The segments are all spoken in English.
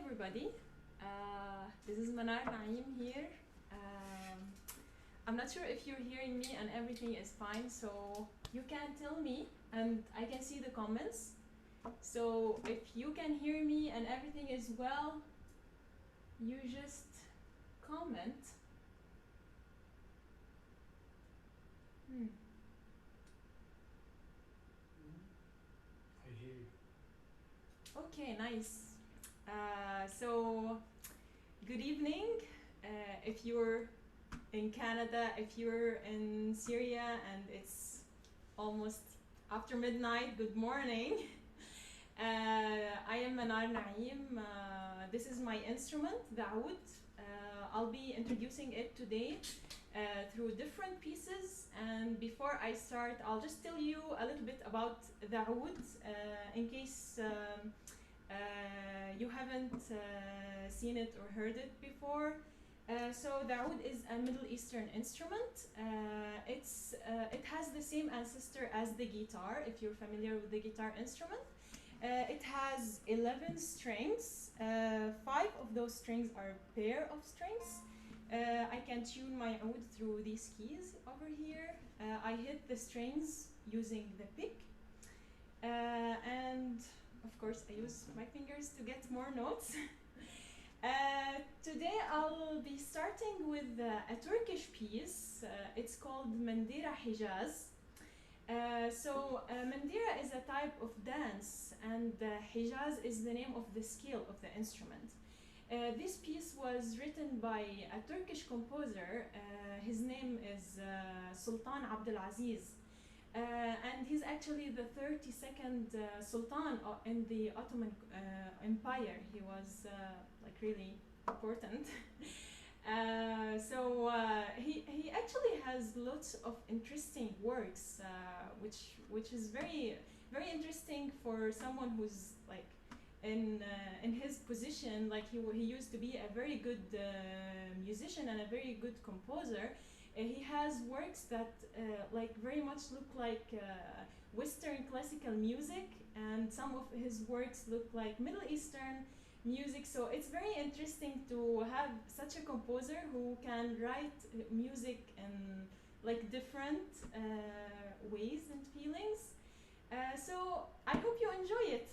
everybody. This is Manar Naeem here. I'm not sure if you're hearing me and everything is fine, so you can tell me and I can see the comments. So if you can hear me and everything is well, you just comment. I hear you. Okay, nice. So good evening. If you're in Canada, if you're in Syria and it's almost after midnight, good morning. I am Manar Naeem. This is my instrument, the oud. I'll be introducing it today through different pieces, and before I start, I'll just tell you a little bit about the oud in case you haven't seen it or heard it before. So the oud is a Middle Eastern instrument. It has the same ancestor as the guitar, if you're familiar with the guitar instrument. It has 11 strings. 5 of those strings are a pair of strings. I can tune my oud through these keys over here. I hit the strings using the pick. And of course, I use my fingers to get more notes. Today I'll be starting with a Turkish piece. It's called Mandira Hijaz. Mandira is a type of dance, and Hijaz is the name of the scale of the instrument. This piece was written by a Turkish composer. His name is Sultan Abdulaziz. And he's actually the 32nd Sultan in the Ottoman Empire. He was like really important. He actually has lots of interesting works, which is very interesting for someone who's like in his position. Like he used to be a very good musician and a very good composer. He has works that like very much look like Western classical music, and some of his works look like Middle Eastern music. So it's very interesting to have such a composer who can write music in like different ways and feelings. So I hope you enjoy it.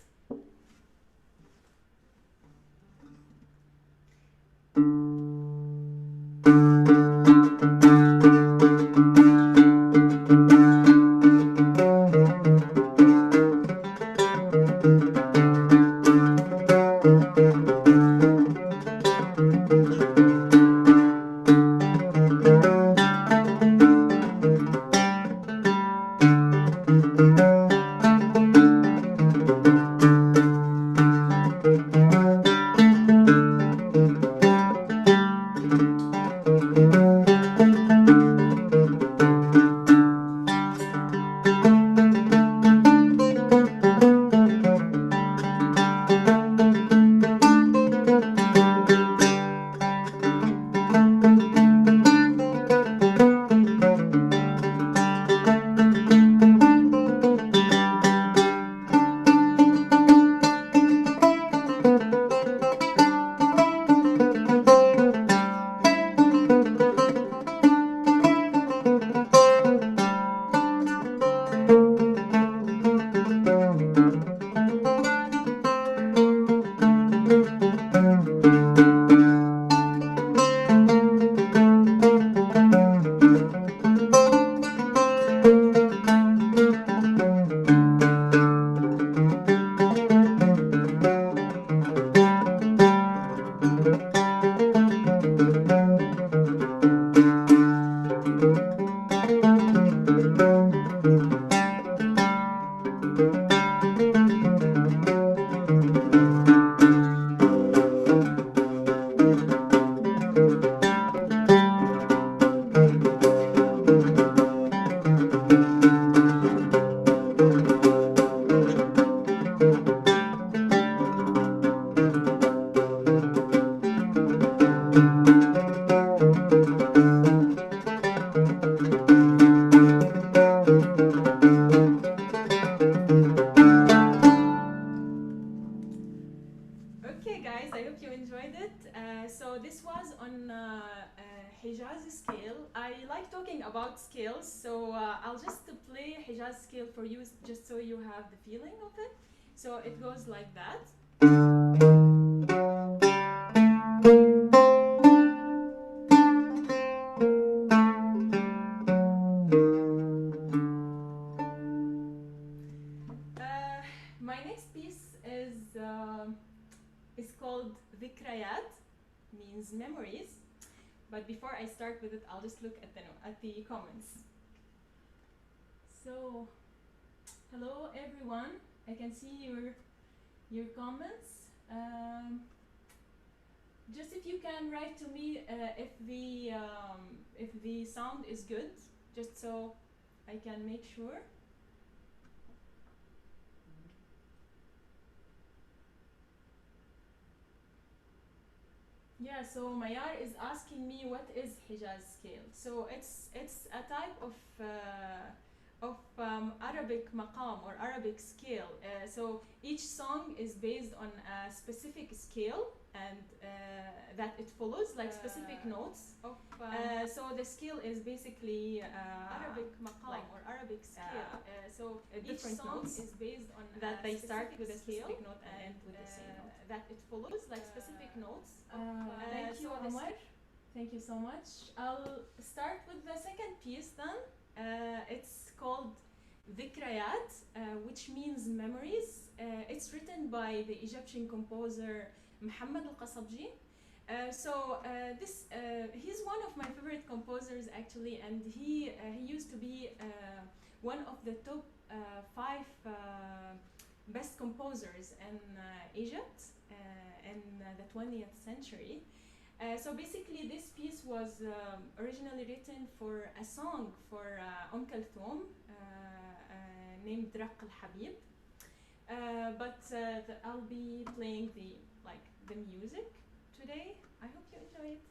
Okay guys, guys. I hope you enjoyed it. So this was on Hijaz scale. I like talking about scales, so I'll just play Hijaz scale for you, just so you have the feeling of it. So it goes like that. My next piece is called ذكريات, means memories. But before I start with it, I'll just look at the comments. So, hello everyone. I can see your comments. Just if you can write to me if the sound is good, just so I can make sure. Yeah, so Mayar is asking me what is Hijaz scale. So it's a type of Arabic maqam or Arabic scale. So each song is based on a specific scale and that it follows, like specific notes. So the scale is basically Arabic maqam, like, or Arabic scale. So each song notes is based on that they start with a specific note and end with the same note. That it follows, like specific notes. Thank you, Omar. Thank you so much. I'll start with the second piece then. It's called ذكريات, which means memories. It's written by the Egyptian composer Muhammad al-Qasabji. He's one of my favorite composers actually, and he used to be one of the top 5 best composers in Egypt in the 20th century. So basically this piece was originally written for a song for Kulthum named Raq al-Habib. But I'll be playing the music today. I hope you enjoy it.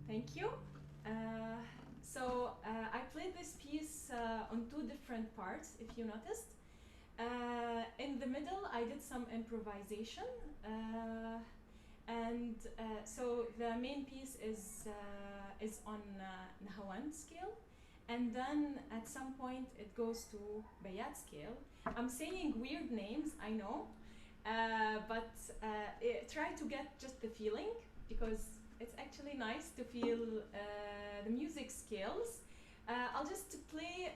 Thank you. I played this piece on two different parts, if you noticed. In the middle, I did some improvisation, so the main piece is on Nahawand scale, and then at some point it goes to Bayat scale. I'm saying weird names, I know, but try to get just the feeling, because it's actually nice to feel the music scales. I'll just play,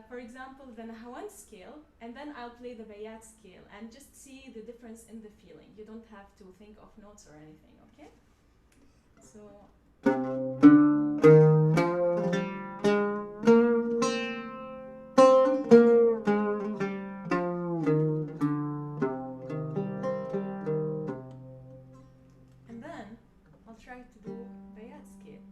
for example, the Nahawand scale, and then I'll play the Bayat scale, and just see the difference in the feeling. You don't have to think of notes or anything, okay? So. And then I'll try to do Bayat scale.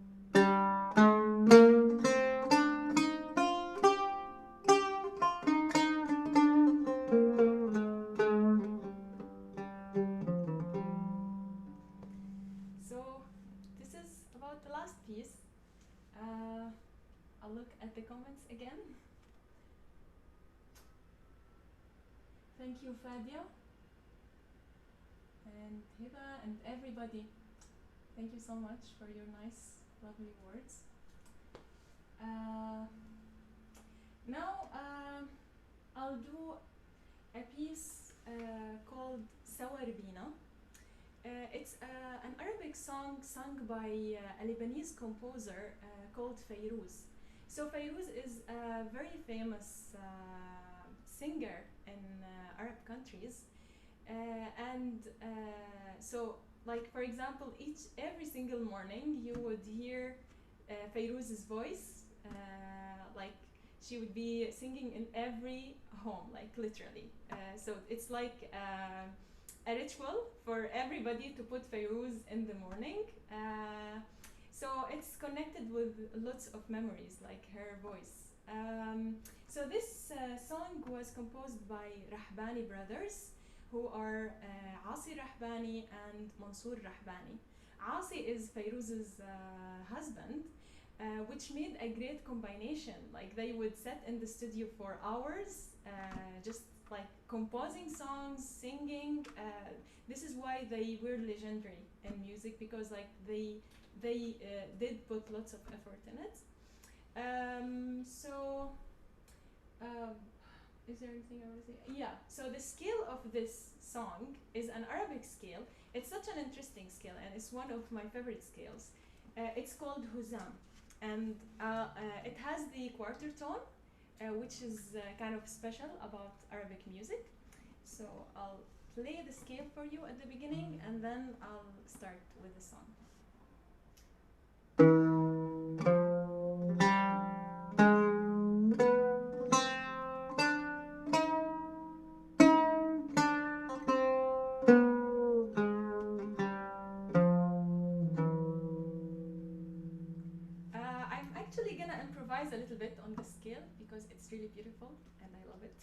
The last piece, I'll look at the comments again. Thank you, Fadia, and Hiba, and everybody. Thank you so much for your nice, lovely words. Now, I'll do a piece called Sawaribina. It's an Arabic song sung by a Lebanese composer called Fairuz. So Fairuz is a very famous singer in Arab countries, so, like, for example, every single morning you would hear Fairuz's voice, like she would be singing in every home, like literally. So it's like a ritual for everybody to put Fairuz in the morning. So it's connected with lots of memories, like her voice. So this song was composed by Rahbani brothers, who are Asi Rahbani and Mansour Rahbani. Asi is Fairuz's husband, which made a great combination. Like, they would sit in the studio for hours, just like composing songs, singing. This is why they were legendary in music, because like they did put lots of effort in it. So Is there anything I want to say? Yeah. So the scale of this song is an Arabic scale. It's such an interesting scale, and it's one of my favorite scales. It's called Huzam, and it has the quarter tone, which is kind of special about Arabic music. So I'll play the scale for you at the beginning, and then I'll start with the song. I'm actually gonna improvise a little bit on the scale because it's really beautiful and I love it.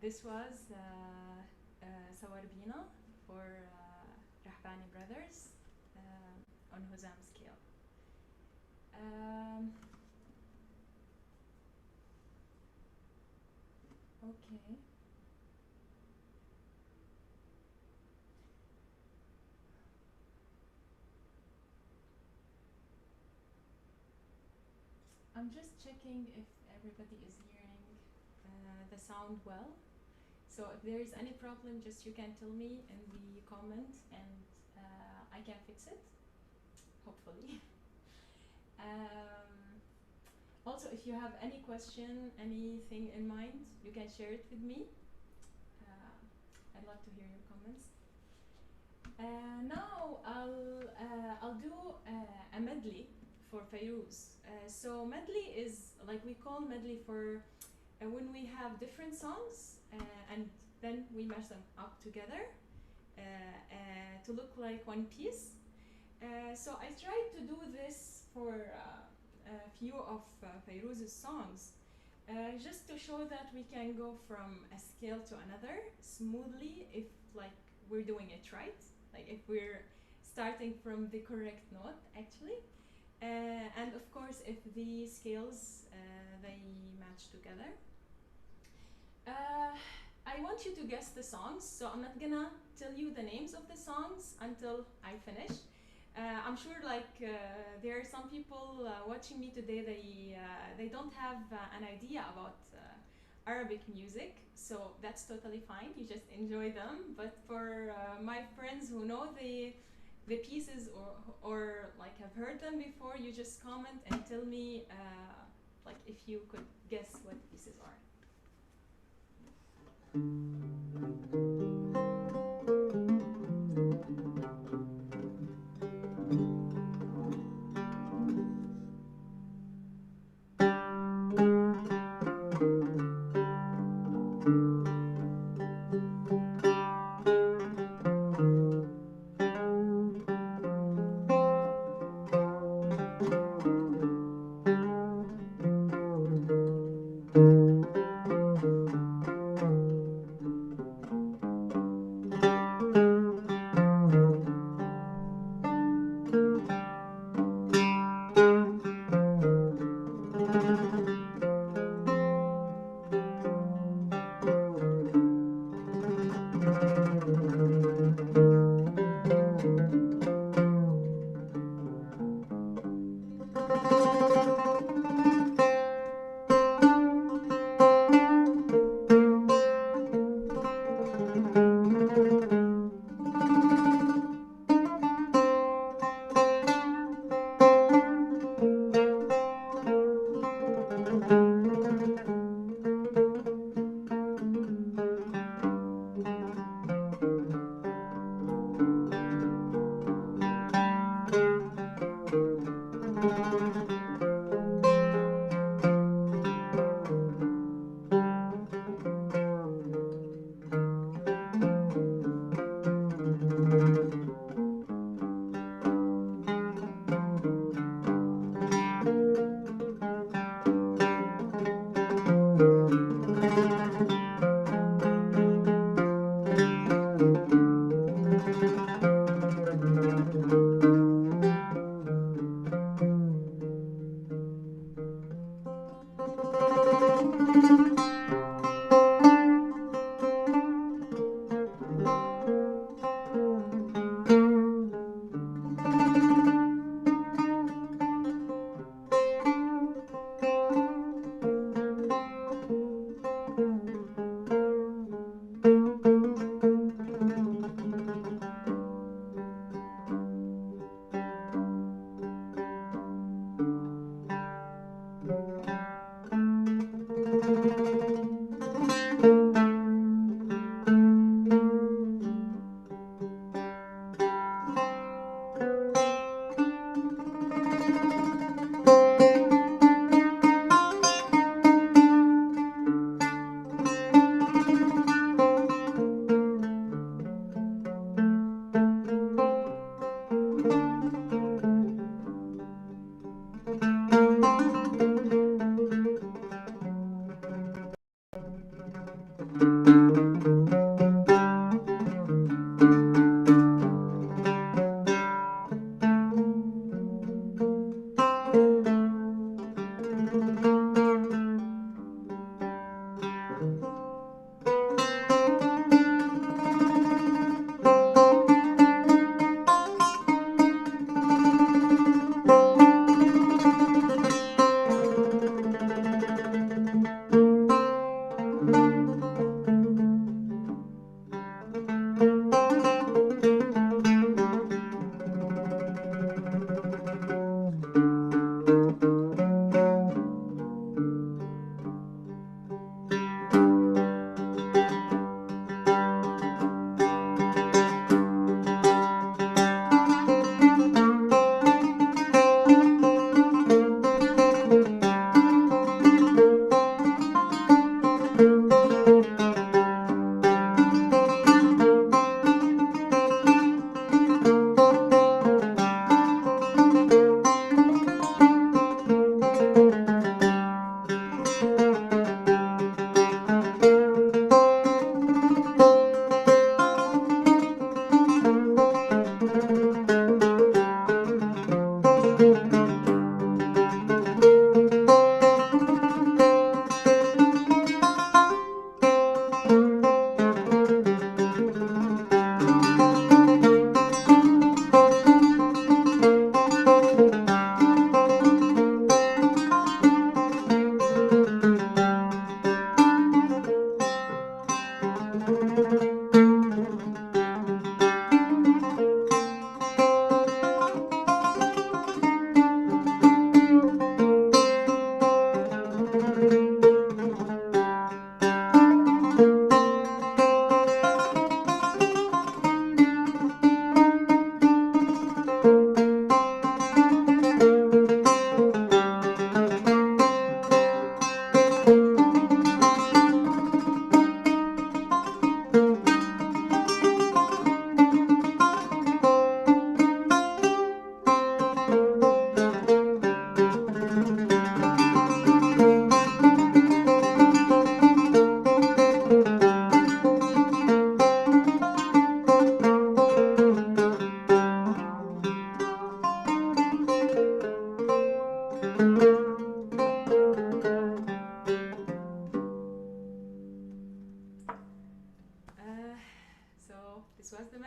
This was Sawarbina for Rahbani Brothers on Huzam scale. Okay. I'm just checking if everybody is hearing the sound well. So if there is any problem, just you can tell me in the comment and I can fix it, hopefully. Also, if you have any question, anything in mind, you can share it with me. I'd love to hear your comments. Now I'll do a medley for Fairuz. So medley is like we call medley for when we have different songs and then we mash them up together to look like one piece. So I tried to do this for a few of Fairuz's songs, just to show that we can go from a scale to another smoothly if like we're doing it right, like if we're starting from the correct note actually. And of course, if the scales they match together. I want you to guess the songs, so I'm not gonna tell you the names of the songs until I finish. I'm sure like there are some people watching me today, they don't have an idea about Arabic music, so that's totally fine, you just enjoy them. But for my friends who know the pieces or like have heard them before, you just comment and tell me like if you could guess what the pieces are.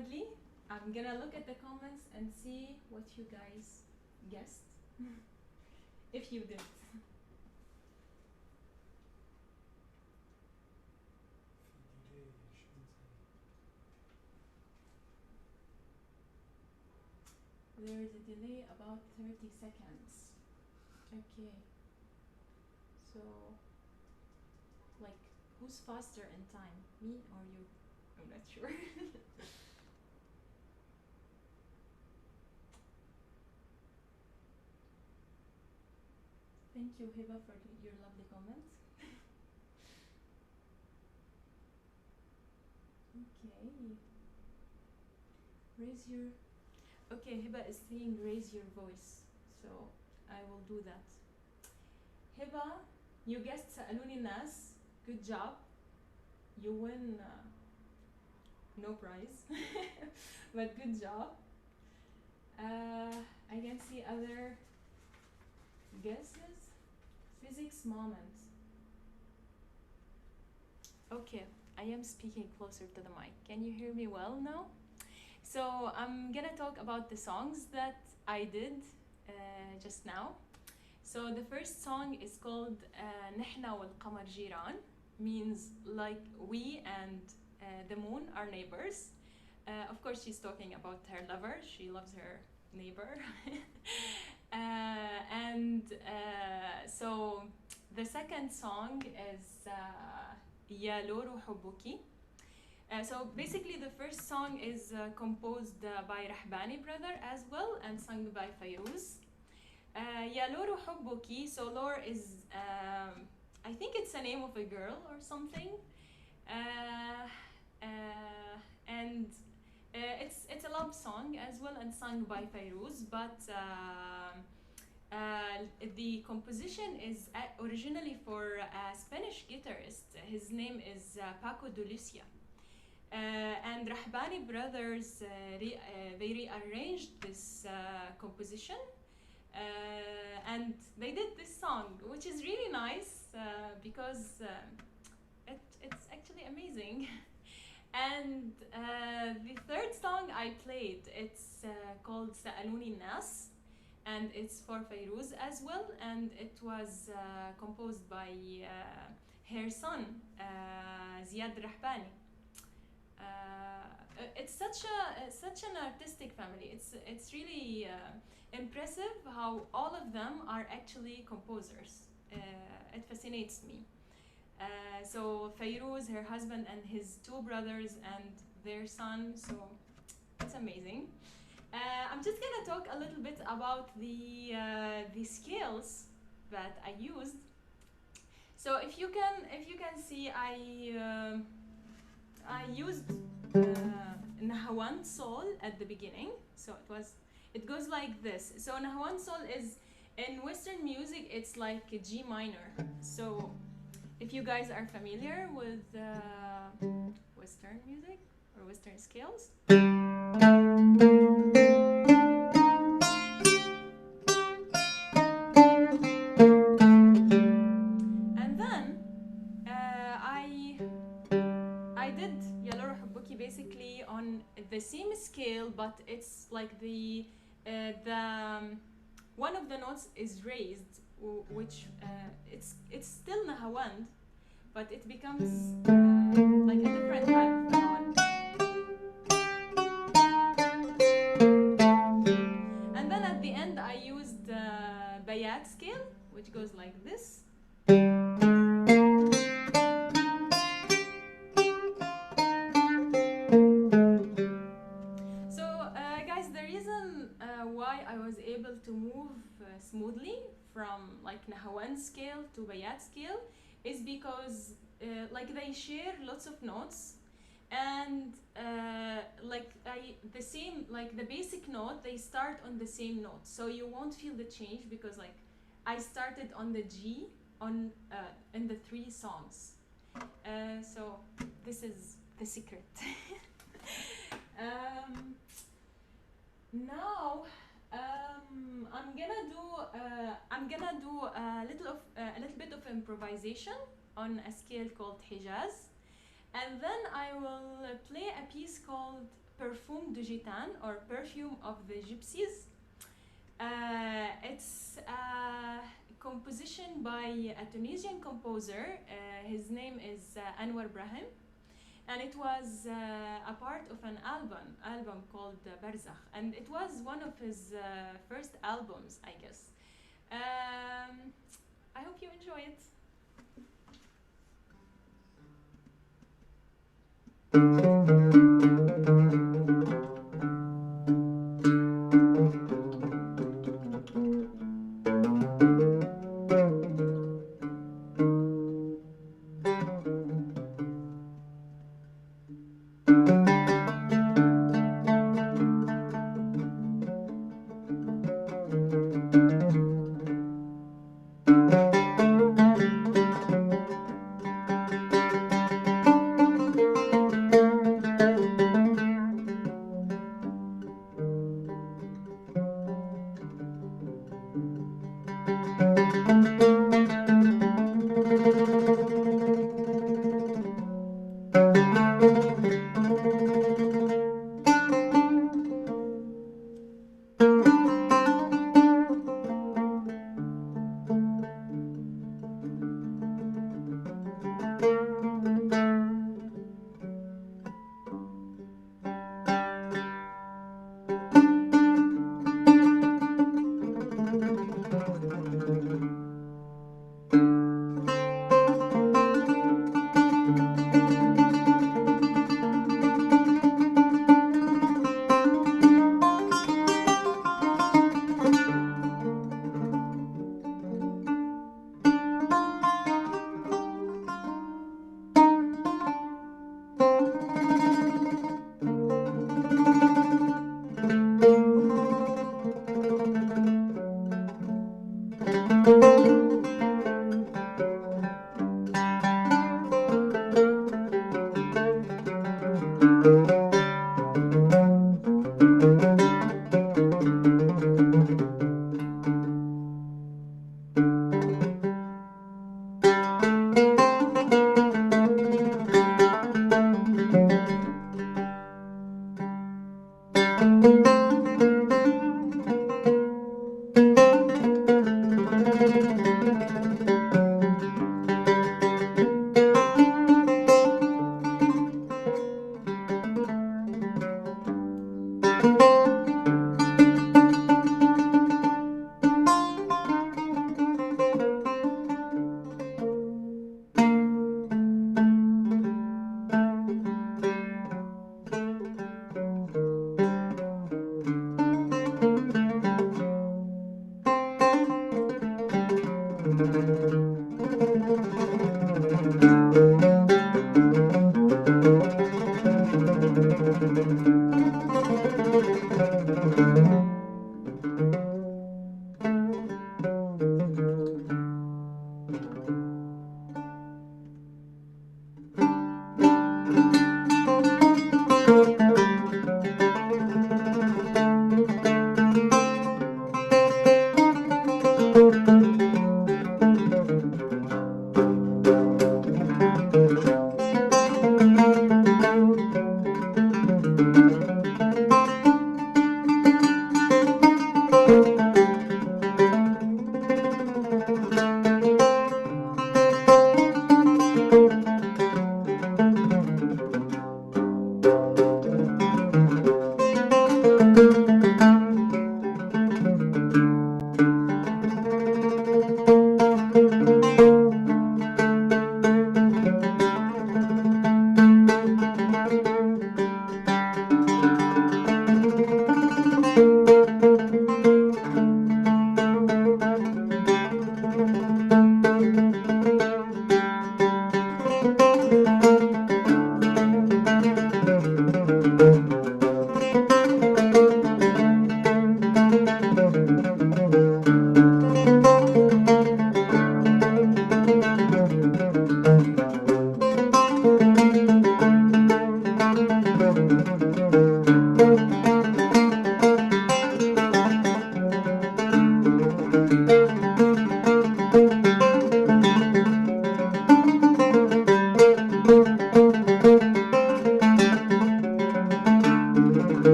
sadly, I'm gonna look at the comments and see what you guys guessed. If you did. There is a delay about 30 seconds. Okay. So, like, who's faster in time? Me or you? I'm not sure. Thank you, Hiba, for your lovely comments. Okay. Raise your... Okay, Hiba is saying raise your voice. So, I will do that. Hiba, you guessed سألوني الناس. Good job. You win no prize. But good job. I can see other guesses. Physics moment. Okay, I am speaking closer to the mic. Can you hear me well now? So I'm gonna talk about the songs that I did just now. So the first song is called نحنا والقمر جيران, means like we and the moon are neighbors. Of course, she's talking about her lover. She loves her neighbor. So the second song is يا لورو حبوكي. So basically the first song is composed by Rahbani brother as well and sung by Fairuz. يا لورو حبوكي, so Lor is I think it's a name of a girl or something. And it's a love song as well and sung by Fairuz, but the composition is originally for a Spanish guitarist. His name is Paco de Lucia. And Rahbani brothers, they rearranged this composition and they did this song, which is really nice because it's actually amazing. And the third song I played, it's called سألوني الناس, and it's for Fairuz as well, and it was composed by her son, Ziad Rahbani. It's such an artistic family. It's really impressive how all of them are actually composers. It fascinates me. So Fairuz, her husband, and his two brothers and their son. So it's amazing. I'm just gonna talk a little bit about the scales that I used. So if you can see, I used Nahawan Sol at the beginning. So it goes like this. So Nahawan Sol is, in Western music, it's like a G minor. So if you guys are familiar with Western music or Western scales. And then I did Ya Loro Hubbuki basically on the same scale, but it's like the one of the notes is raised, which it's still Nahawand, but it becomes like a different type of Nahawand. And then at the end I used Bayat scale, which goes like this. Why I was able to move smoothly from like Nahawan scale to Bayat scale is because like they share lots of notes, and the same, like the basic note, they start on the same note, so you won't feel the change because like I started on the G on in the 3 songs. So this is the secret. Now I'm gonna do a little bit of improvisation on a scale called Hijaz, and then I will play a piece called Perfume du Gitan, or Perfume of the Gypsies. It's a composition by a Tunisian composer. His name is Anwar Brahim, and it was a part of an album called Barzakh, and it was one of his first albums, I guess. I hope you enjoy it.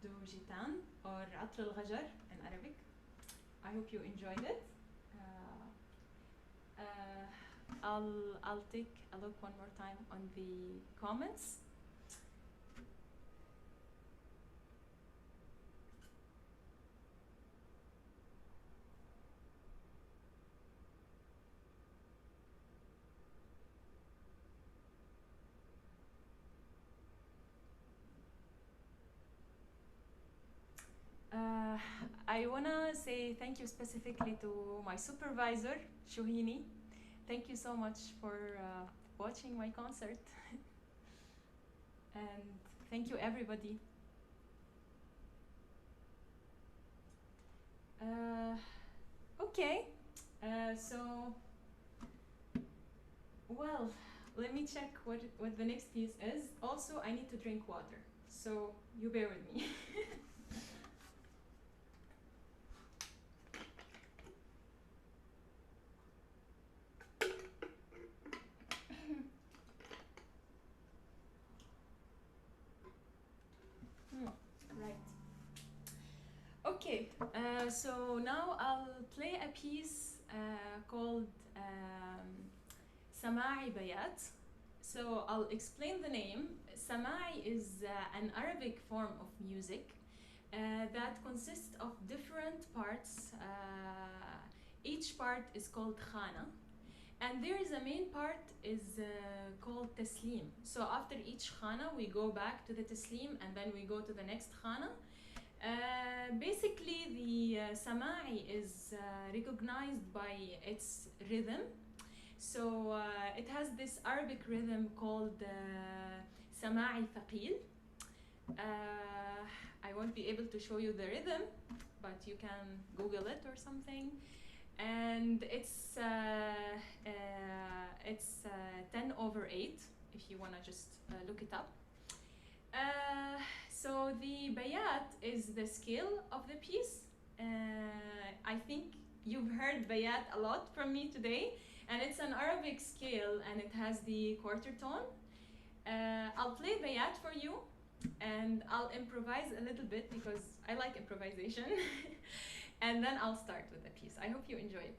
du Gitan, or عطر الغجر in Arabic. I hope you enjoyed it. I'll take a look one more time on the comments. I wanna say thank you specifically to my supervisor, Shuhini. Thank you so much for watching my concert. And thank you, everybody. Okay, so, well, let me check what the next piece is. Also, I need to drink water, so you bear with me. Right. Okay, so now I'll play a piece called Sama'i Bayat. So I'll explain the name. Sama'i is an Arabic form of music that consists of different parts. Each part is called khana. And there is a main part is called taslim. So after each khana, we go back to the taslim and then we go to the next khana. Basically, the Sama'i is recognized by its rhythm. So it has this Arabic rhythm called Sama'i Thaqil. I won't be able to show you the rhythm, but you can Google it or something. And it's 10/8 if you wanna just look it up. So the bayat is the scale of the piece. I think you've heard bayat a lot from me today, and it's an Arabic scale and it has the quarter tone. I'll play bayat for you and I'll improvise a little bit because I like improvisation. And then I'll start with the piece. I hope you enjoy it.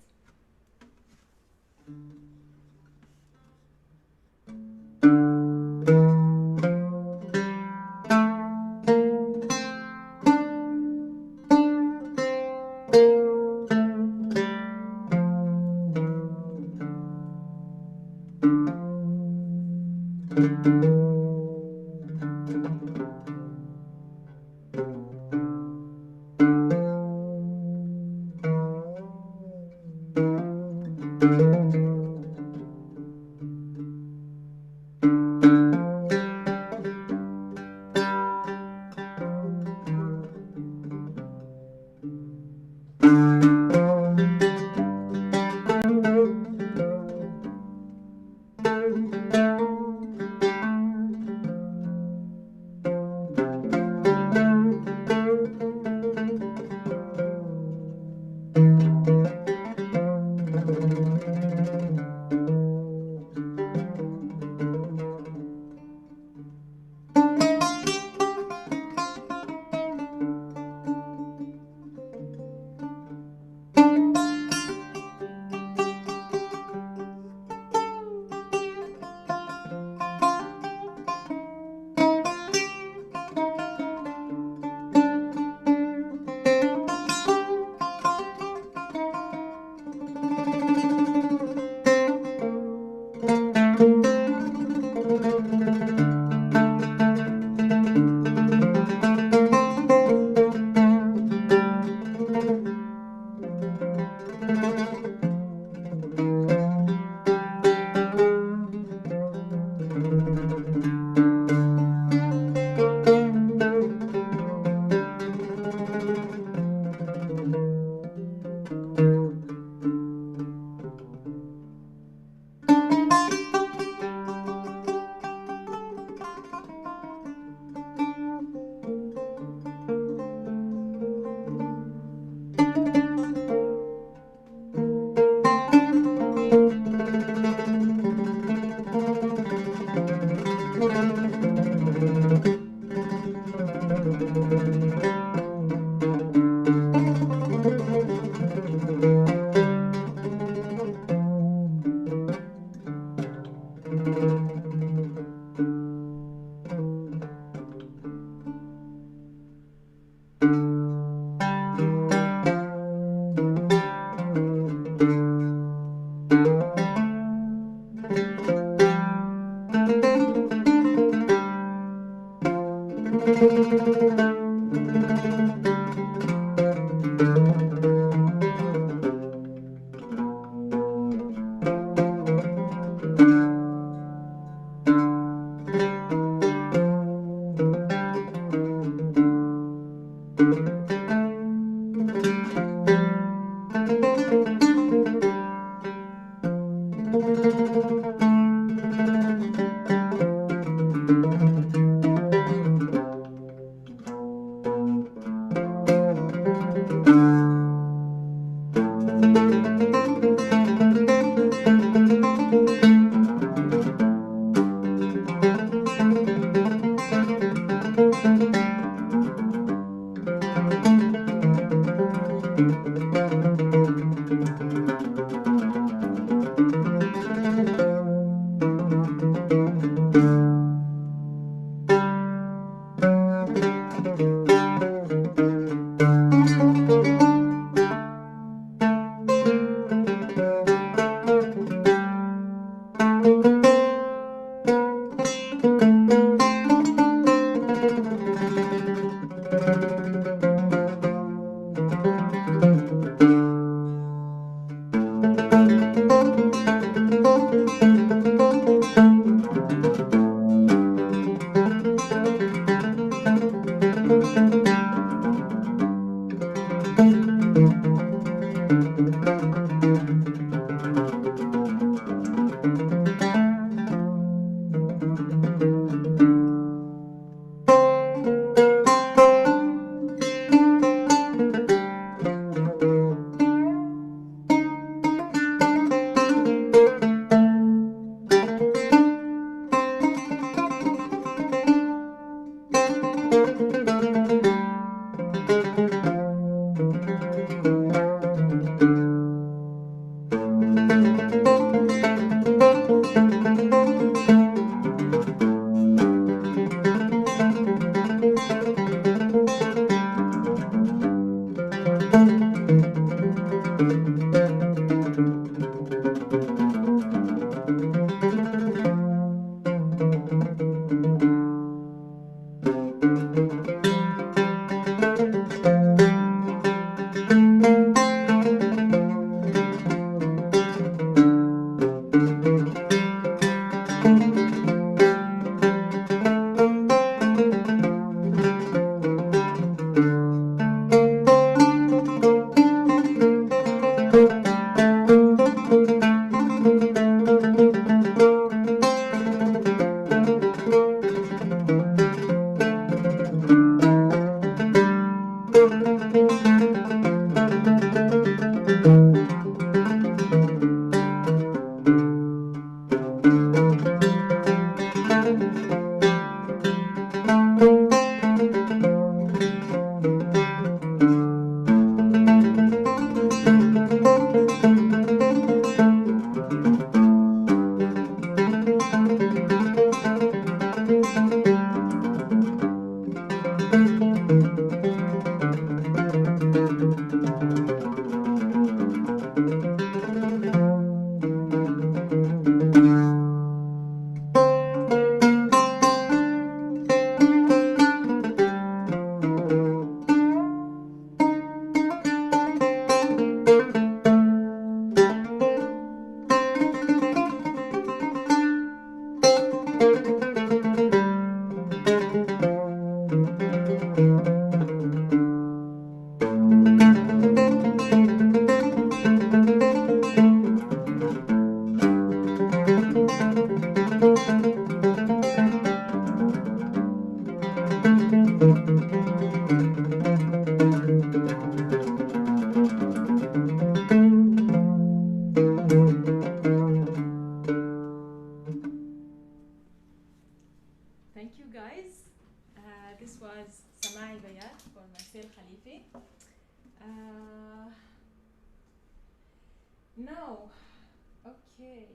Okay,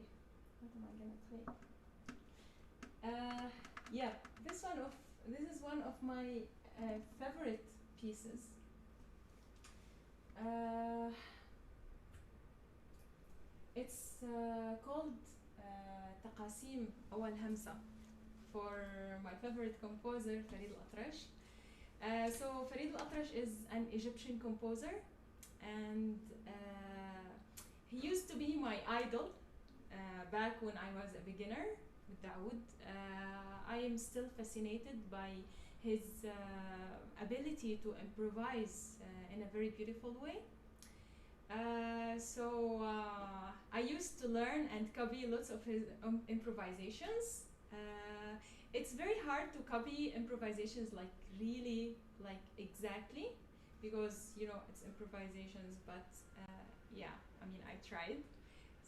what am I gonna play? Yeah, this is one of my favorite pieces. It's called تقاسيم أول همسة for my favorite composer Farid Al-Atrash. So Farid Al-Atrash is an Egyptian composer, and he used to be my idol back when I was a beginner with the oud. I am still fascinated by his ability to improvise in a very beautiful way. So I used to learn and copy lots of his improvisations. It's very hard to copy improvisations like really like exactly, because you know it's improvisations, but yeah, I mean I tried.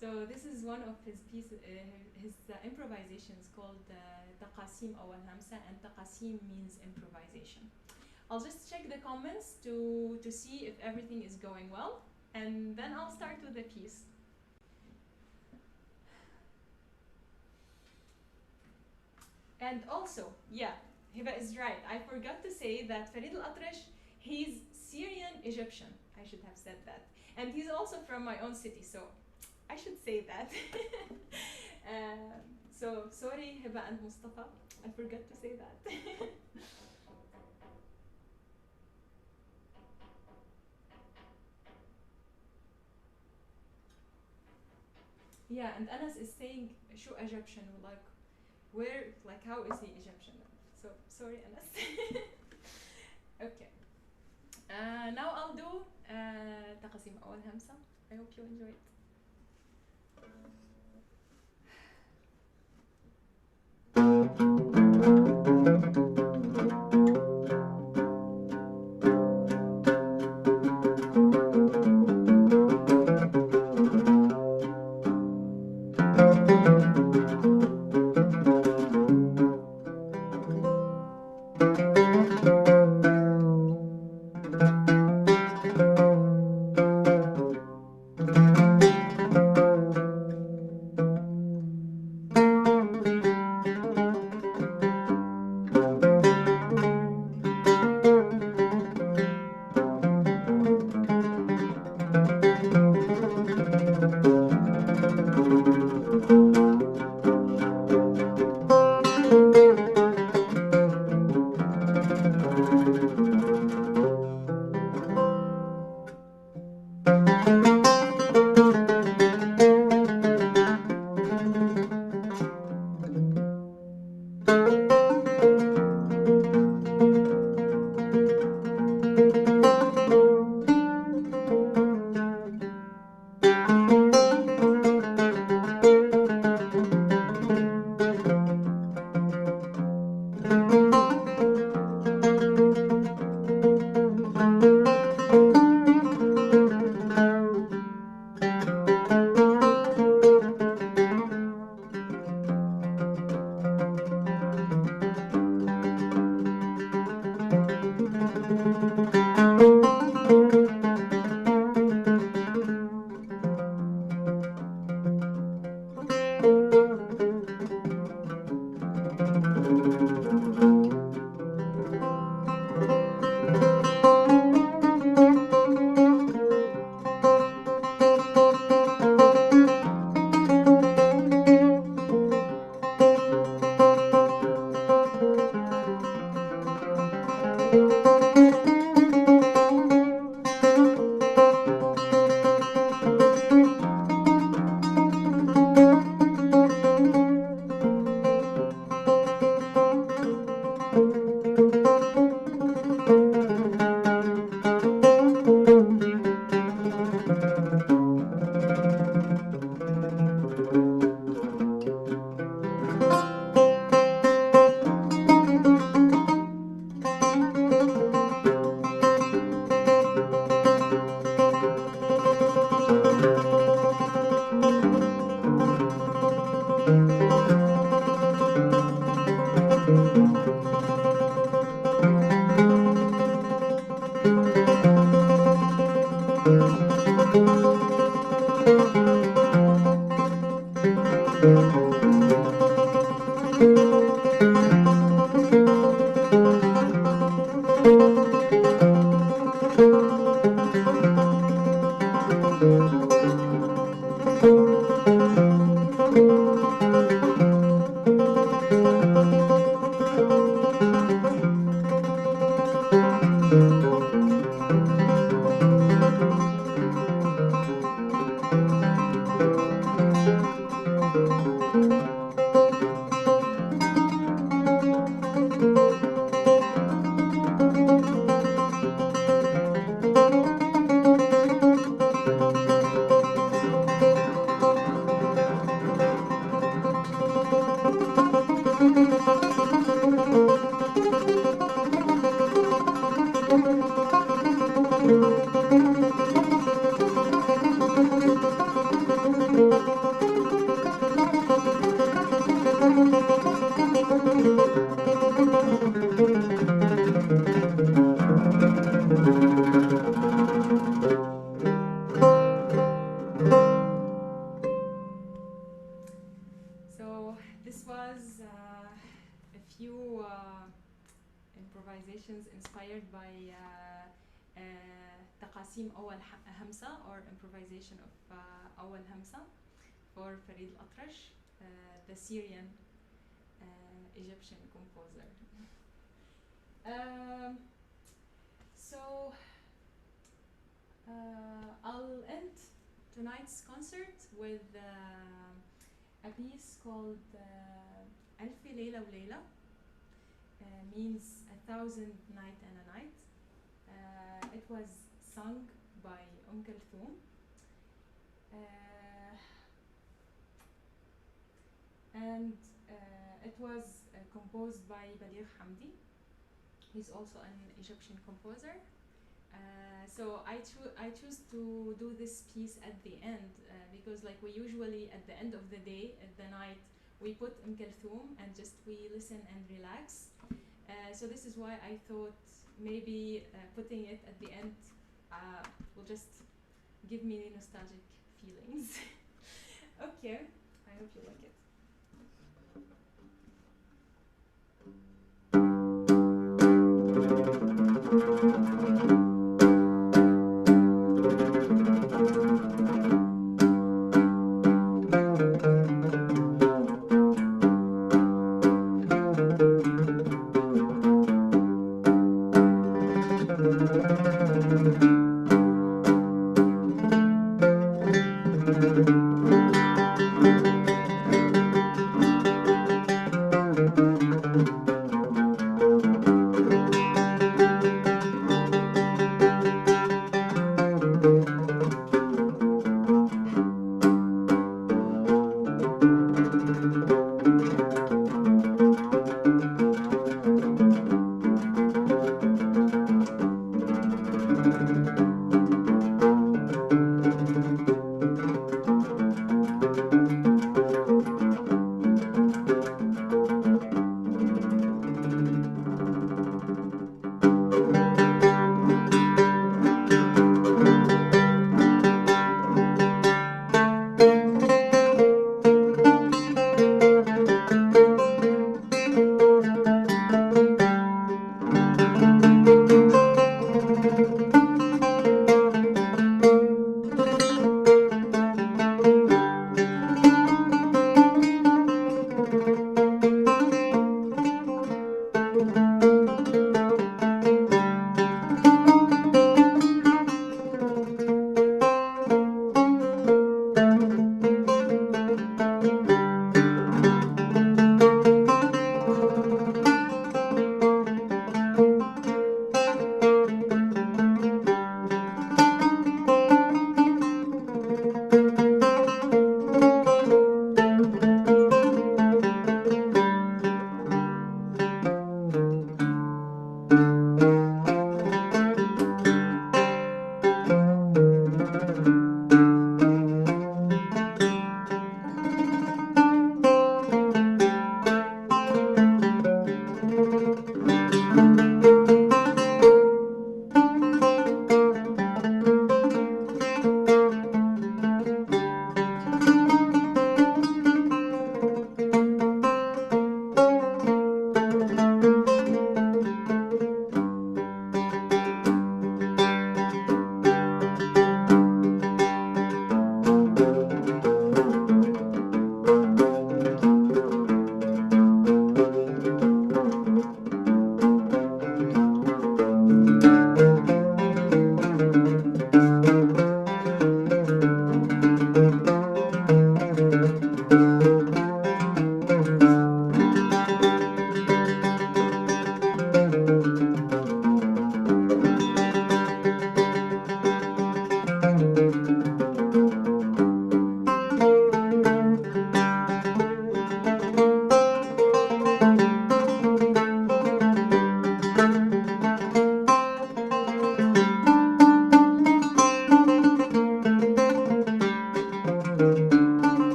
So this is one of his pieces, his improvisations called Taqasim Awal Hamsa, and Taqasim means improvisation. I'll just check the comments to see if everything is going well, and then I'll start with the piece. And also, yeah, Hiba is right. I forgot to say that Farid Al-Atrash, he's Syrian-Egyptian. I should have said that. And he's also from my own city, so I should say that. So sorry, Hiba and Mustafa, I forgot to say that. Yeah, and Anas is saying, "Shu Egyptian," like, where, like, how is he Egyptian? So sorry, Anas. Okay. Now I'll do تقاسيم أول همسة. I hope you enjoy it. So this was a few improvisations inspired by تقاسيم أول همسة or improvisation of أول همسة for Farid Al-Atrash, the Syrian Egyptian composer. So I'll end tonight's concert with a piece called ألف ليلة وليلة, means 1,000 night and a night. It was sung by Kulthum. And it was composed by Baligh Hamdi. He's also an Egyptian composer. So I choose to do this piece at the end because like we usually at the end of the day, at the night, we put Kulthum and just we listen and relax. So this is why I thought maybe putting it at the end will just give me nostalgic feelings. Okay, I hope you like it.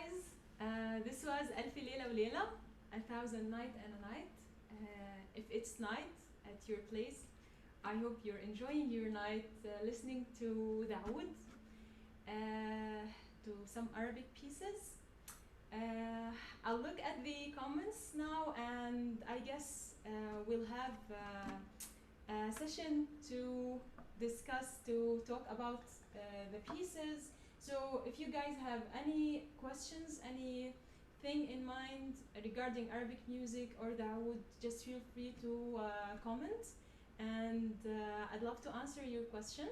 guys. This was ألف ليلة وليلة, 1,000 night and a night. If it's night at your place, I hope you're enjoying your night listening to the oud, to some Arabic pieces. I'll look at the comments now, and I guess we'll have a session to discuss, to talk about the pieces. So if you guys have any questions, anything in mind regarding Arabic music or the oud, just feel free to comment, and I'd love to answer your question.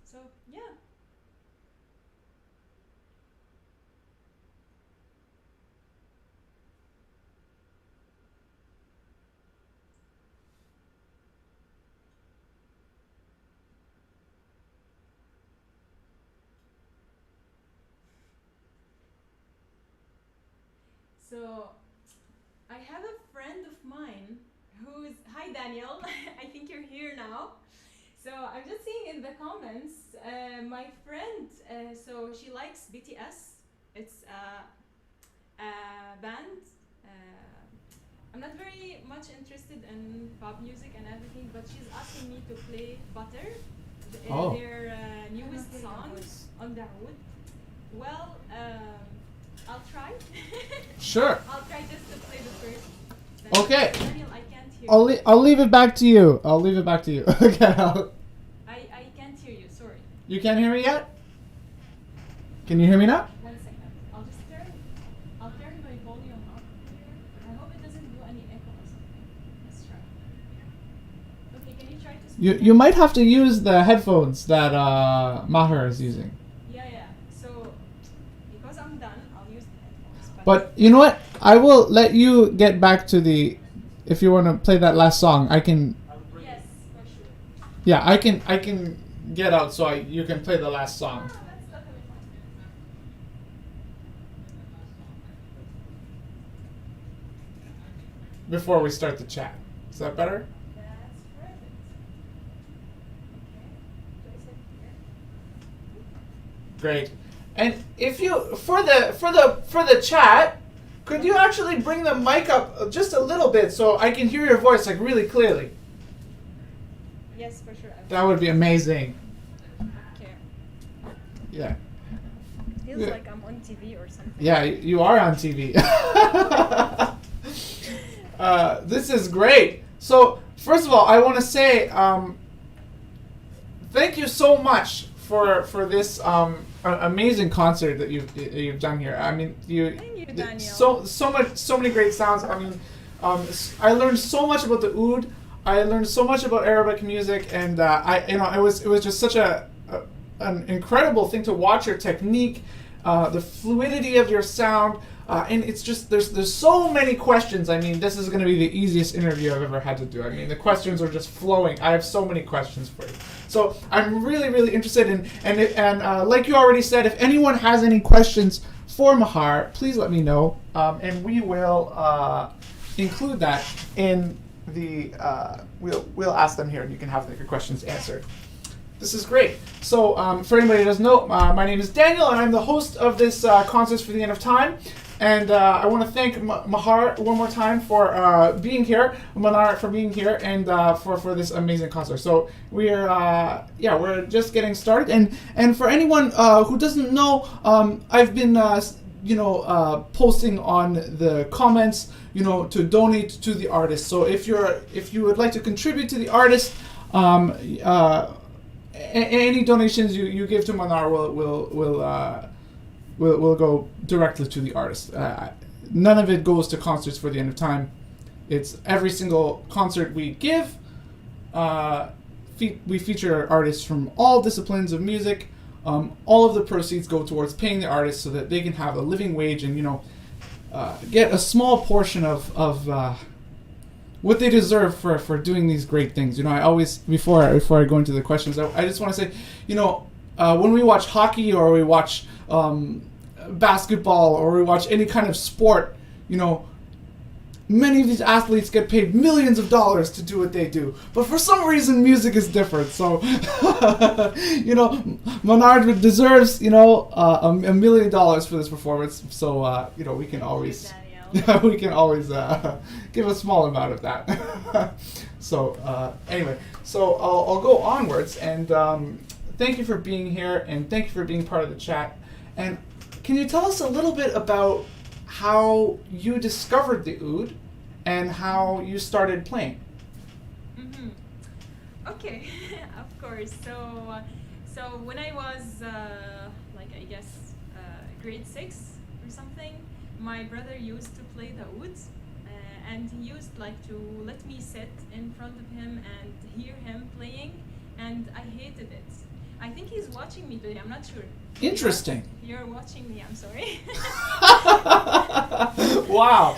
So yeah. So I have a friend of mine who's, hi Daniel, I think you're here now. So I'm just seeing in the comments, my friend, so she likes BTS. It's a band. I'm not very much interested in pop music and everything, but she's asking me to play Butter, their newest song on the oud. Well, I'll try. Sure. I'll try just to play the first. Okay. Daniel, I can't hear you. I'll leave it back to you. I'll leave it back to you. Okay. I can't hear you, sorry. You can't hear me yet? Can you hear me now? 1 second. I'll turn my volume up here. I hope it doesn't do any echo or something. Let's try. Okay, can you try to speak? You might have to use the headphones that Maher is using. Yeah. So because I'm done, I'll use the headphones. But you know what? I will let you get back to the. If you want to play that last song, I can. Yes, for sure. Yeah, I can get out so you can play the last song. That's totally fine. Before we start the chat. Is that better? That's perfect. Okay. Place it here. Great. And if you for the chat, could you actually bring the mic up just a little bit so I can hear your voice like really clearly? Yes, for sure. That would be amazing. Okay. Yeah. Feels Yeah. like I'm on TV or something. Yeah, you are on TV. This is great. So, first of all, I want to say thank you so much for this amazing concert that you've done here. I mean, Thank you, Daniel. so many great sounds. I mean, I learned so much about the oud. I learned so much about Arabic music, and it was just such an incredible thing to watch your technique, the fluidity of your sound. And it's just there's so many questions. I mean, this is going to be the easiest interview I've ever had to do. I mean, the questions are just flowing. I have so many questions for you. So I'm really interested in and like you already said, if anyone has any questions for Maher, please let me know, and we will include that in the we'll ask them here, and you can have your questions answered. This is great. So for anybody who doesn't know, my name is Daniel, and I'm the host of this Concerts for the End of Time. And I want to thank Maher one more time for being here, Manar for being here, and for this amazing concert. So we're just getting started. And for anyone who doesn't know, I've been posting on the comments, to donate to the artist. So if you would like to contribute to the artist, any donations you give to Manar will go directly to the artist. None of it goes to Concerts for the End of Time. It's every single concert we give. We feature artists from all disciplines of music. All of the proceeds go towards paying the artists so that they can have a living wage and get a small portion of what they deserve for doing these great things. I always before I go into the questions, I just want to say, when we watch hockey or we watch basketball or we watch any kind of sport, many of these athletes get paid millions of dollars to do what they do, but for some reason music is different. So, Manar deserves, $1 million for this performance. So, we can always, we can always give a small amount of that. So, anyway, so I'll go onwards, and thank you for being here, and thank you for being part of the chat. And can you tell us a little bit about how you discovered the oud and how you started playing? Mm-hmm. Okay, of course. So when I was grade 6 or something, my brother used to play the oud, and he used to let me sit in front of him and hear him playing, and I hated it. I think he's watching me today, I'm not sure. Interesting. You're watching me, I'm sorry. Wow.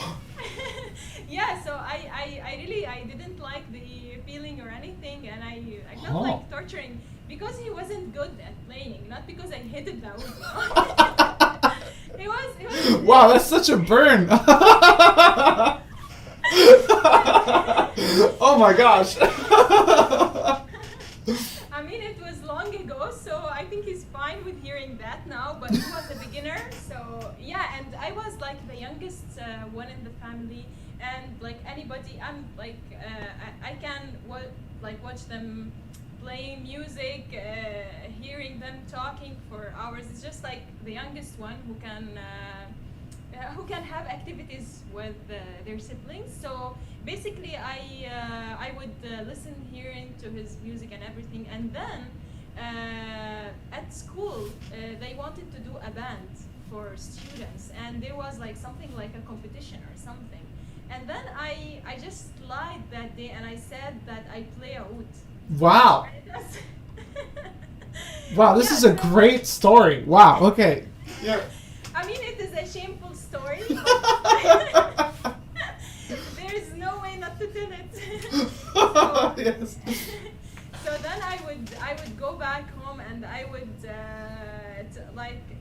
Yeah, so I didn't like the feeling or anything, and I felt like torturing because he wasn't good at playing, not because I hated the oud. It was wow, that's such a burn. Oh my gosh. I mean, it was long ago, so I think he's fine with hearing that now, but he was a beginner, so yeah, and I was the youngest one in the family, and anybody, I'm I can watch them playing music, hearing them talking for hours. It's just the youngest one who can have activities with their siblings. So basically, I would listen, hearing to his music and everything, and then at school they wanted to do a band for students, and there was something like a competition or something, and then I just lied that day and I said that I play oud. Wow. Wow, this is a great story. Wow, okay. Yeah. I mean, it is a shameful story. There is no way not to tell it. Yes. So then I would go back home and I would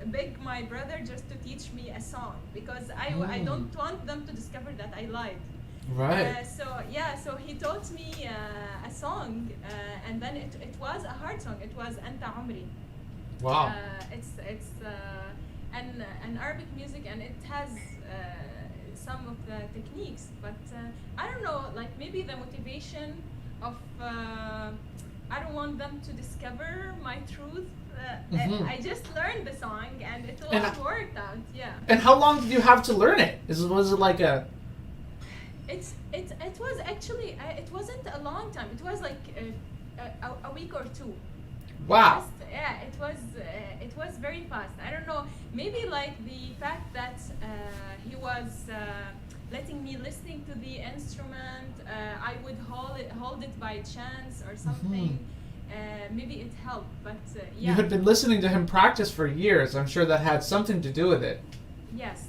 beg my brother just to teach me a song, because I don't want them to discover that I lied. Right. So he taught me a song, and then it was a hard song. It was Anta Umri. Wow. It's an Arabic music, and it has some of the techniques, but I don't know, maybe the motivation of I don't want them to discover my truth. I just learned the song, and it all worked out. Yeah. And how long did you have to learn it? Was it like a? It was actually it wasn't a long time. It was a week or two. Wow. It was very fast. I don't know. Maybe the fact that he was letting me listening to the instrument. I would hold it by chance or something. Maybe it helped, but yeah. You had been listening to him practice for years. I'm sure that had something to do with it. Yes.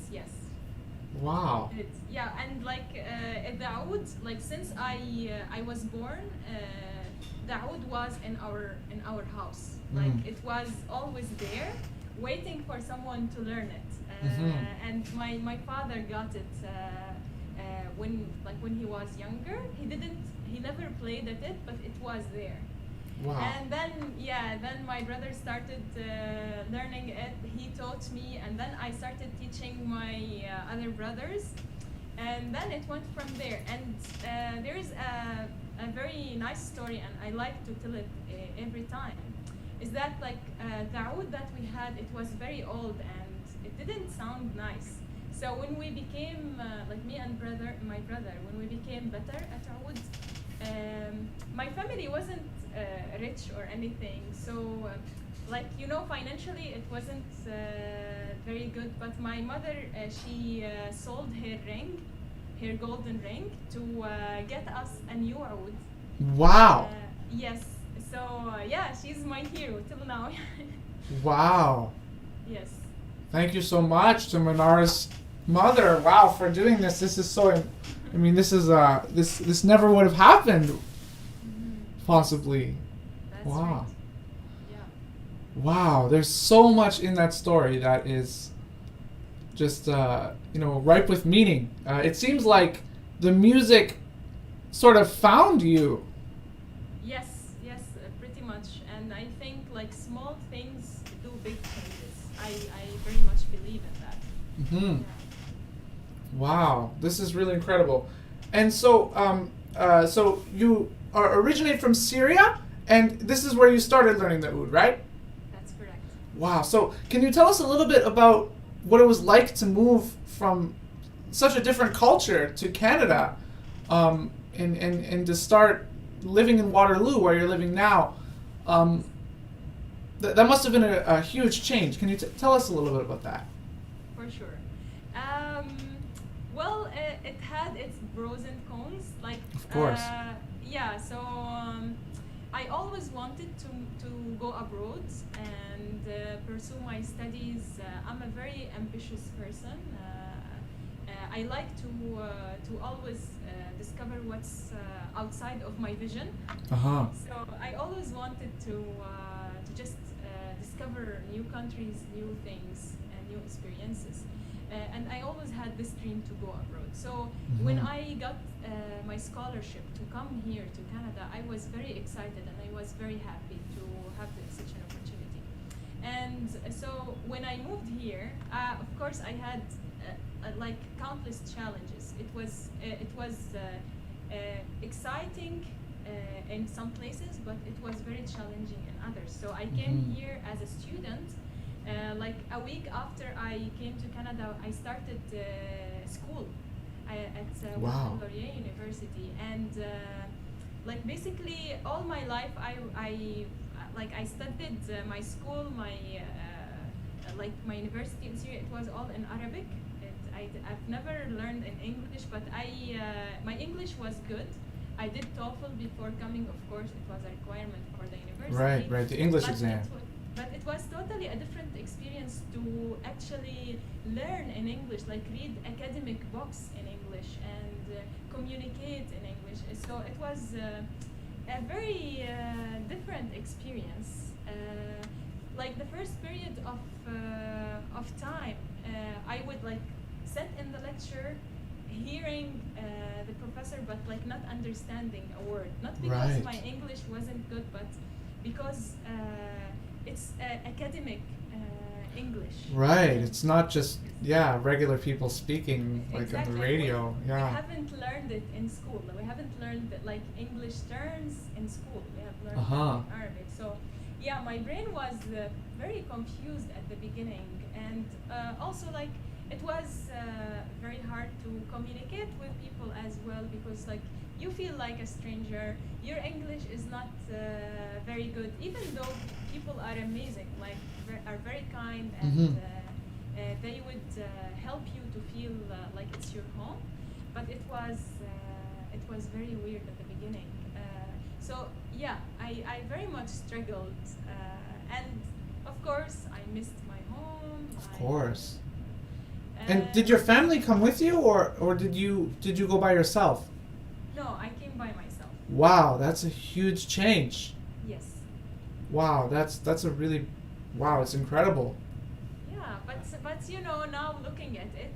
Wow. And the oud, since I was born, the oud was in our house. It was always there, waiting for someone to learn it. And my father got it when he was younger. He never played at it, but it was there. Wow. And then my brother started learning it. He taught me, and then I started teaching my other brothers, and then it went from there. And there is a very nice story, and I like to tell it every time. Is that the oud that we had? It was very old, and it didn't sound nice. So when we became me and my brother, when we became better at oud, my family wasn't rich or anything, so financially it wasn't very good, but my mother, she sold her golden ring to get us a new oud. Wow. Yes, so she's my hero till now. Wow. Yes. Thank you so much to Manar's mother. Wow, for doing this. This is so. I mean, this is this never would have happened. Possibly. That's wow. Right. Yeah. Wow, there's so much in that story that is just ripe with meaning. It seems like the music sort of found you. Yes, yes, pretty much. And I think like small things do big changes. I very much believe in that. Mm-hmm. Yeah. Wow, this is really incredible. And so, so you are originate from Syria, and this is where you started learning the oud, right? That's correct. Wow. So, can you tell us a little bit about what it was like to move from such a different culture to Canada, and to start living in Waterloo, where you're living now? That must have been a huge change. Can you tell us a little bit about that? For sure. Well, it had its pros and cons. Like, Of course. Yeah. So I always wanted to go abroad and pursue my studies. I'm a very ambitious person. I like to always discover what's outside of my vision. Uh-huh. So I always wanted to just discover new countries, new things, and new experiences. And I always had this dream to go abroad. So when I got my scholarship to come here to Canada, I was very excited and I was very happy to have such an opportunity. And so when I moved here, of course I had like countless challenges. It was exciting in some places, but it was very challenging in others. So I came here as a student. Like a week after I came to Canada, I started school at Wow. Wilfrid Laurier University, and like basically all my life I studied my school, my like my university in Syria. It was all in Arabic. I've never learned in English, but my English was good. I did TOEFL before coming. Of course, it was a requirement for the university. Right, the English But exam. But it was totally a different experience to actually learn in English, like read academic books in English and communicate in English. So it was a very different experience. Like the first period of time, I would like sit in the lecture, hearing the professor, but like not understanding a word. Not because Right. my English wasn't good, but because it's academic English. Right. It's not just regular people speaking like on Exactly. the radio. We Yeah. haven't learned it in school. We haven't learned like English terms in school. We have learned Uh-huh. Arabic. So yeah, my brain was very confused at the beginning, and also like it was very hard to communicate with people as well, because like you feel like a stranger. Your English is not very good, even though people are amazing, like are very kind, and they would help you to feel like it's your home. But it was very weird at the beginning. So yeah, I very much struggled, and of course I missed my home. Of course. And did your family come with you, or did you go by yourself? No, I came by myself. Wow, that's a huge change. Yes. Wow, that's a really, wow, it's incredible. Yeah, but you know, now looking at it,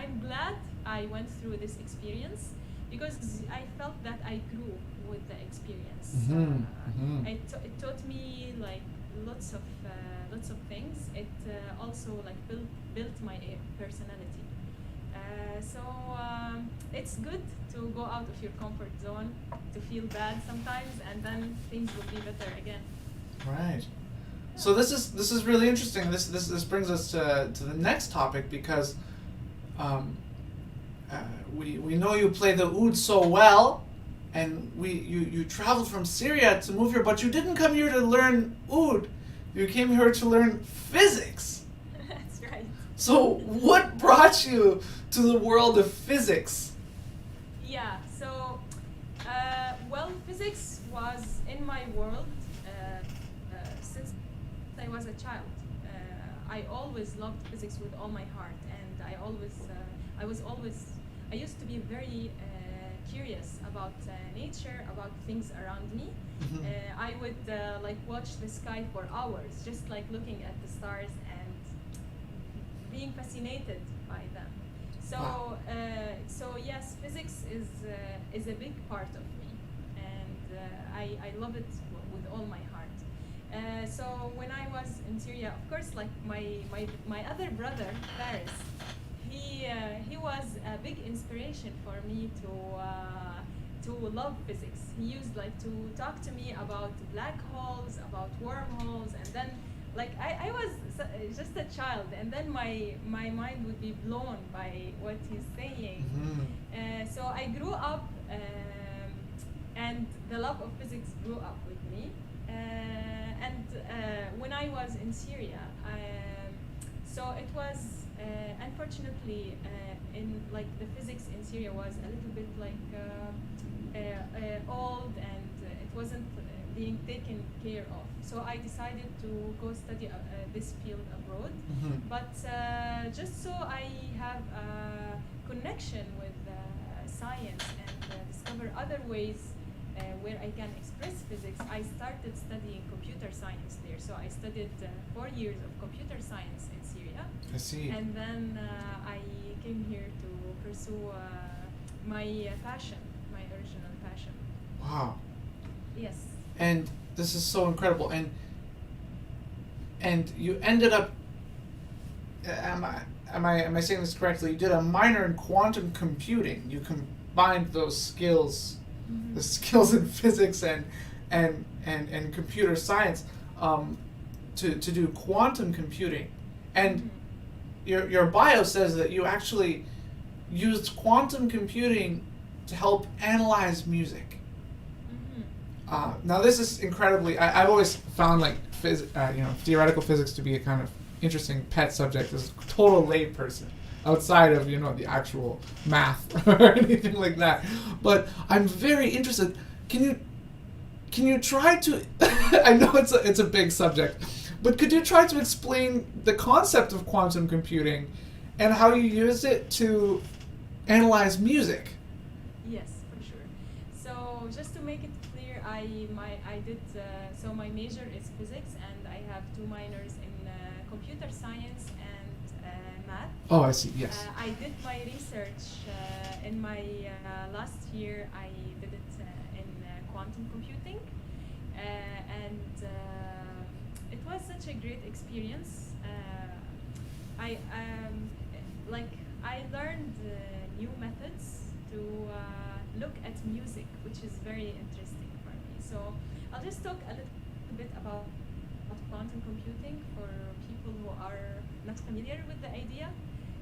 I'm glad I went through this experience, because I felt that I grew with the experience. It taught me like lots of things. It also like built my personality. So it's good to go out of your comfort zone, to feel bad sometimes, and then things will be better again. Right. So this is really interesting. This brings us to the next topic, because we know you play the oud so well, and you traveled from Syria to move here, but you didn't come here to learn oud. You came here to learn physics. That's right. So what brought you to the world of physics? Yeah. So well, physics was in my world since I was a child. I always loved physics with all my heart, and I used to be very curious about nature, about things around me. I would like watch the sky for hours, just like looking at the stars and being fascinated by them. So Wow. so yes, physics is a big part of me, and I love it with all my heart. So when I was in Syria, of course, like my other brother, Paris, he was a big inspiration for me to love physics. He used like to talk to me about black holes, about wormholes, and then like I was just a child, and then my mind would be blown by what he's saying. So I grew up, and the love of physics grew up with me. And when I was in Syria, so it was unfortunately in like the physics in Syria was a little bit like old, and it wasn't being taken care of. So I decided to go study this field abroad. But just so I have a connection with science and discover other ways where I can express physics, I started studying computer science there. So I studied 4 years of computer science in Syria. I see. And then I came here to pursue my passion, my original passion. Wow. Yes. And this is so incredible. And you ended up. Am I saying this correctly? You did a minor in quantum computing. You combined those skills, the skills in physics and computer science, to do quantum computing. And your bio says that you actually used quantum computing to help analyze music. Now this is incredibly. I've always found like theoretical physics to be a kind of interesting pet subject as a total layperson, outside of the actual math or anything like that. But I'm very interested. Can you try to? I know it's a big subject, but could you try to explain the concept of quantum computing and how you use it to analyze music? Yes, for sure. So just to make it clear, I did so my major is physics, and I have 2 minors in computer science and math. Oh, I see. Yes. I did my research in my last year. I did it in quantum computing, and it was such a great experience. I learned new methods to look at music, which is very interesting for me. So I'll just talk a little bit about quantum computing for people who are not familiar with the idea.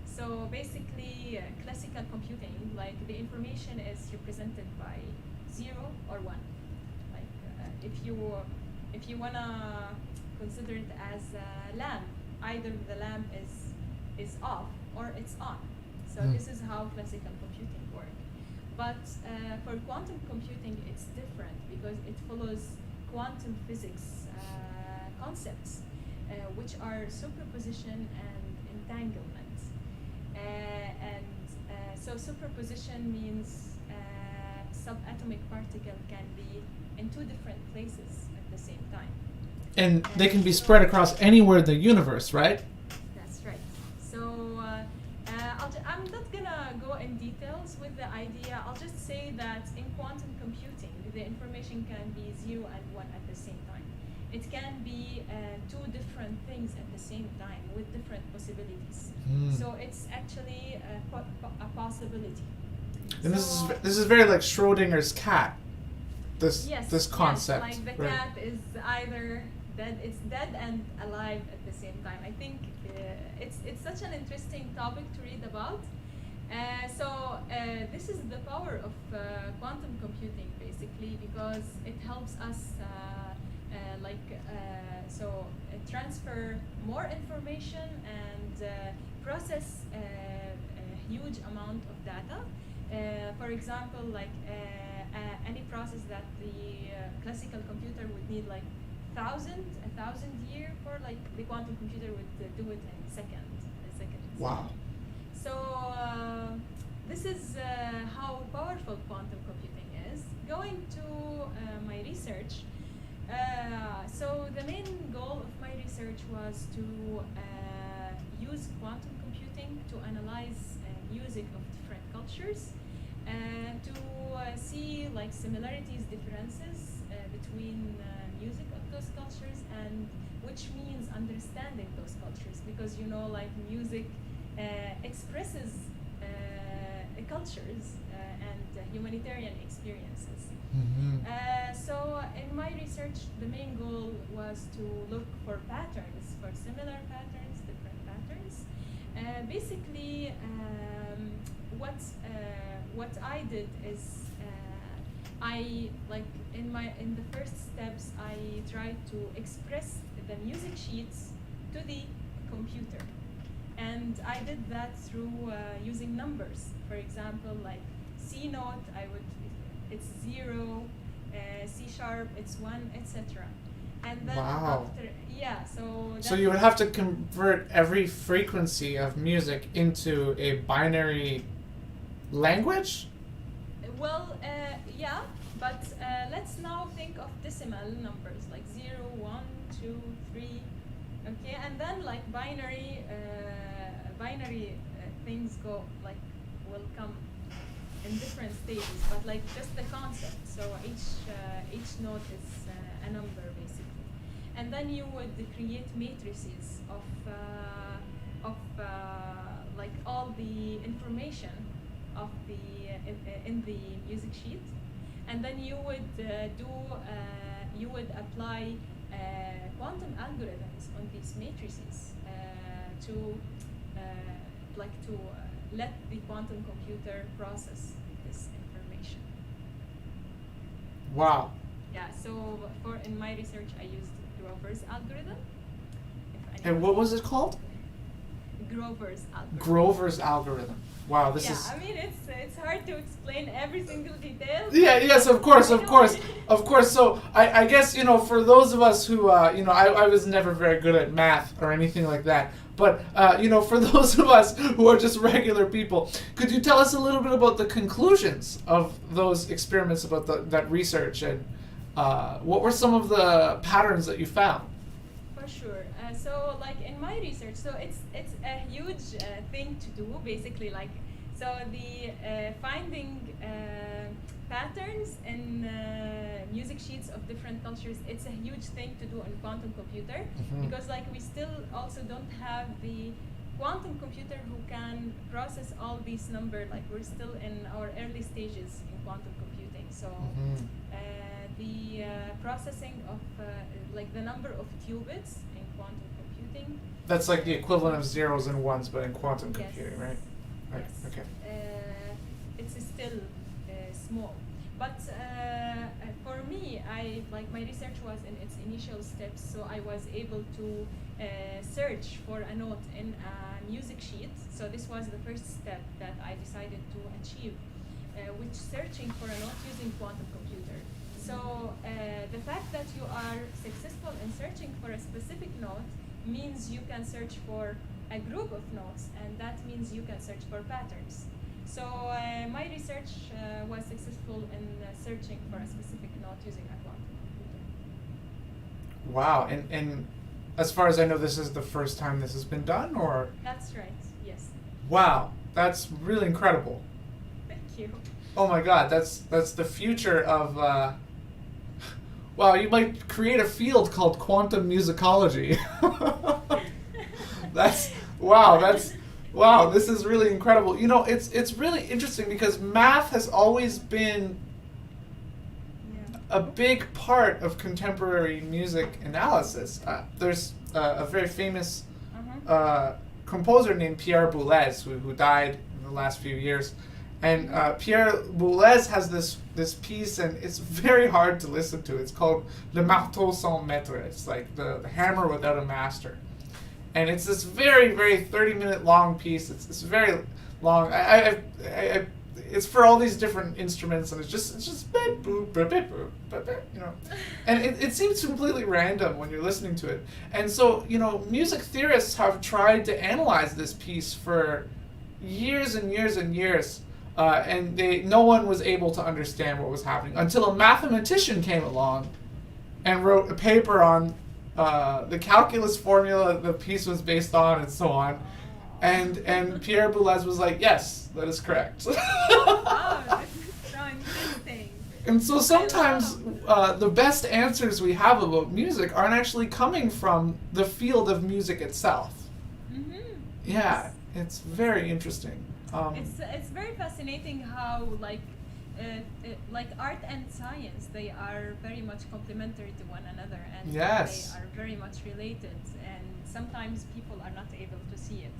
So basically, classical computing, like the information is represented by 0 or 1. Like if you wanna consider it as a lamp, either the lamp is off or it's on. So this is how classical computing works. But for quantum computing, it's different because it follows quantum physics concepts, which are superposition and entanglement. So superposition means subatomic particle can be in 2 different places at the same time. And they can be spread across anywhere in the universe, right? That's right. So I'm not gonna go in details with the idea. I'll just say that in quantum computing, the information can be 0 and 1 at the same time. It can be 2 different things at the same time with different possibilities. So it's actually a possibility. And this is very like Schrodinger's cat. This concept. Yes, like the cat is either it's dead and alive at the same time. I think it's such an interesting topic to read about. This is the power of quantum computing, basically, because it helps us transfer more information and process a huge amount of data. For example, any process that the classical computer would need like 1,000 years for, like the quantum computer would do it in a second. Wow. So this is how powerful quantum computing is. Going to my research, so the main goal of my research was to use quantum computing to analyze music of different cultures, to see like similarities, differences between music of those cultures, and which means understanding those cultures, because you know, like music expresses cultures and humanitarian experiences. So in my research, the main goal was to look for patterns, for similar patterns, different patterns. Basically, what I did is I like in the first steps I tried to express the music sheets to the computer, and I did that through using numbers. For example, like C note, it's 0, C sharp, it's 1, etc. And then after, So you would have to convert every frequency of music into a binary language? Well, yeah, but let's now think of decimal numbers like 0, 1, 2, 3, okay, and then like binary things will come in different stages, but like just the concept. So each note is a number basically, and then you would create matrices of like all the information of in the music sheet, and then you would apply quantum algorithms on these matrices to let the quantum computer process this information. Wow. Yeah, so in my research I used Grover's algorithm. And what was it called? Grover's algorithm. Grover's algorithm. Wow, this is... Yeah, I mean, it's hard to explain every single detail. Yeah, yes, of course. So I guess, for those of us who, I was never very good at math or anything like that. But, for those of us who are just regular people, could you tell us a little bit about the conclusions of those experiments, about that research, and what were some of the patterns that you found? For sure. So, like in my research, so it's a huge thing to do, basically. Like, so the finding patterns in music sheets of different cultures, it's a huge thing to do in quantum computer, because like we still also don't have the quantum computer who can process all these numbers. Like we're still in our early stages in quantum computing. So the processing of like the number of qubits in quantum computing. That's like the equivalent of zeros and ones, but in quantum computing, right? Right. Yes. Okay. It's still small, but for me, my research was in its initial steps, so I was able to search for a note in a music sheet. So this was the first step that I decided to achieve, which searching for a note using quantum computer. So the fact that you are successful in searching for a specific note means you can search for a group of notes, and that means you can search for patterns. So my research was successful in searching for a specific note using a quantum computer. Wow, and as far as I know, this is the first time this has been done, or? That's right, yes. Wow, that's really incredible. Thank you. Oh my God, that's the future of, wow, you might create a field called quantum musicology. Wow, this is really incredible. It's really interesting because math has always been a big part of contemporary music analysis. There's a very famous composer named Pierre Boulez who died in the last few years. And Pierre Boulez has this piece, and it's very hard to listen to. It's called Le Marteau Sans Maître. It's like the hammer without a master. And it's this very, very 30-minute long piece. It's very long. It's for all these different instruments, and it's just beep, boop, beep, boop, beep, beep, And it seems completely random when you're listening to it. And so, music theorists have tried to analyze this piece for years and years and years. And no one was able to understand what was happening until a mathematician came along and wrote a paper on the calculus formula the piece was based on, and so on. And Pierre Boulez was like, yes, that is correct. Oh, this is so interesting. And so sometimes the best answers we have about music aren't actually coming from the field of music itself. Mm-hmm. Yeah, it's very interesting. It's very fascinating how like art and science, they are very much complementary to one another, and yes, they are very much related, and sometimes people are not able to see it.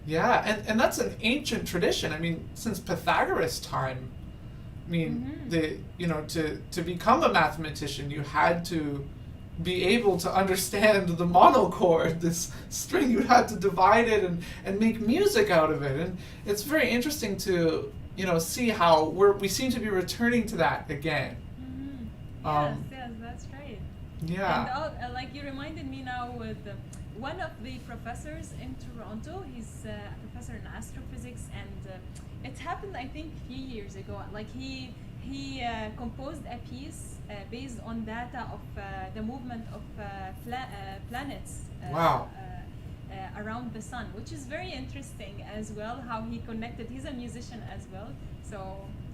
Yeah, and that's an ancient tradition. I mean, since Pythagoras' time, I mean, to become a mathematician, you had to be able to understand the monochord, this string. You had to divide it and make music out of it. And it's very interesting to, see how we seem to be returning to that again. Mm-hmm. Yes, that's right. Yeah. And like you reminded me now with one of the professors in Toronto. He's a professor in astrophysics, and it happened, I think, a few years ago. Like he composed a piece based on data of the movement of planets wow. Around the sun, which is very interesting as well, how he connected. He's a musician as well, so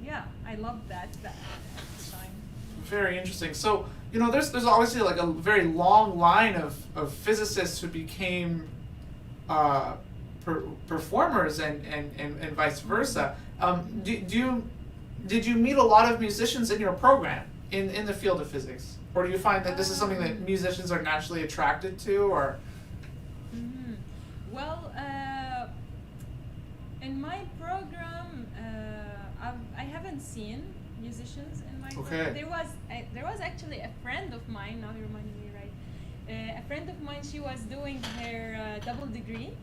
yeah, I love that at the time. Very interesting. So, there's obviously like a very long line of physicists who became performers and vice versa. Did you meet a lot of musicians in your program in the field of physics? Or do you find that this is something that musicians are naturally attracted to, or? Mm-hmm. Well, in my program, I haven't seen musicians in my program. There was actually a friend of mine, now you reminded me, right? A friend of mine, she was doing her double degree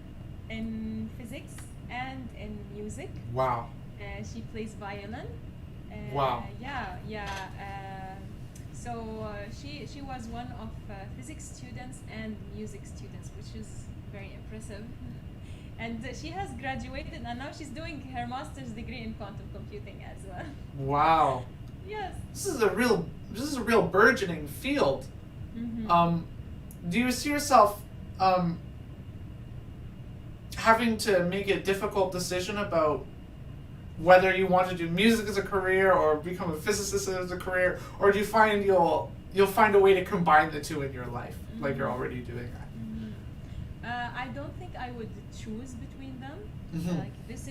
in physics and in music. Wow. She plays violin. Wow. So she was one of physics students and music students, which is very impressive. And she has graduated, and now she's doing her master's degree in quantum computing as well. Wow. Yes. This is a real burgeoning field. Mm-hmm. Do you see yourself having to make a difficult decision about whether you want to do music as a career or become a physicist as a career, or do you find you'll find a way to combine the two in your life, mm-hmm. like you're already doing that? Mm-hmm. I don't think I would choose between them. Mm-hmm. Like this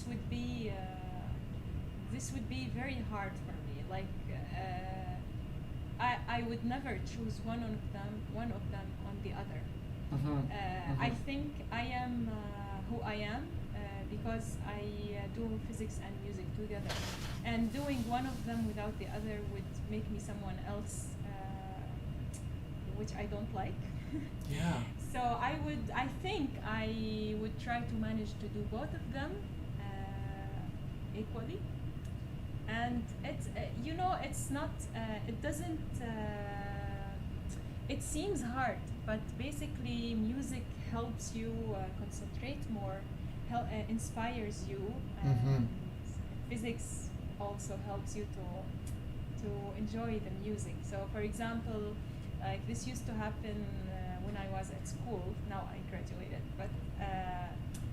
would be very hard for me. Like I would never choose one of them on the other. Mm-hmm. Mm-hmm. I think I am who I am because I do physics and music together, and doing one of them without the other would make me someone else, which I don't like. Yeah. So I think I would try to manage to do both of them equally. And it's it's not it doesn't it seems hard, but basically music helps you concentrate more, inspires you. Mm-hmm. Physics also helps you to enjoy the music. So for example, like this used to happen when I was at school. Now I graduated, but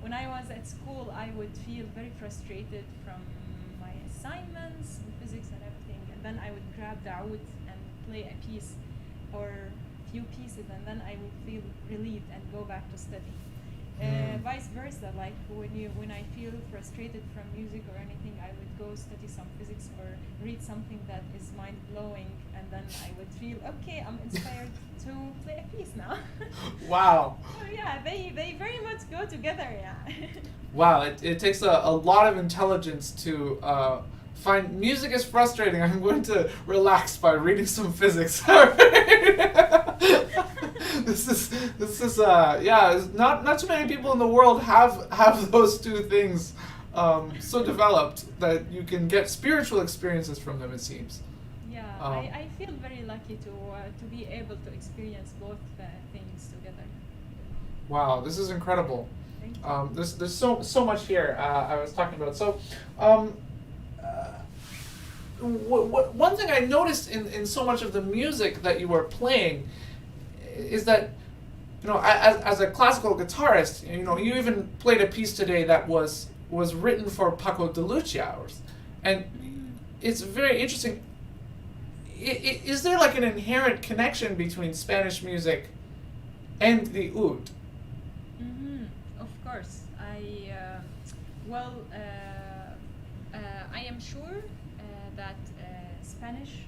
when I was at school, I would feel very frustrated from my assignments in physics and everything, and then I would grab the oud and play a piece or a few pieces, and then I would feel relieved and go back to study. Vice versa, like when I feel frustrated from music or anything, I would go study some physics or read something that is mind-blowing, and then I would feel, okay, I'm inspired to play a piece now. Wow. So yeah, they very much go together, yeah. Wow, it takes a lot of intelligence to find music is frustrating. I'm going to relax by reading some physics. This is not too many people in the world have those two things so developed that you can get spiritual experiences from them, it seems. Yeah, I feel very lucky to be able to experience both things together. Wow, this is incredible. Thank you. There's so much here I was talking about. So, one thing I noticed in so much of the music that you were playing is that, as a classical guitarist, you even played a piece today that was written for Paco de Lucia, and it's very interesting. Is there like an inherent connection between Spanish music and the oud? Of course. I am sure that Spanish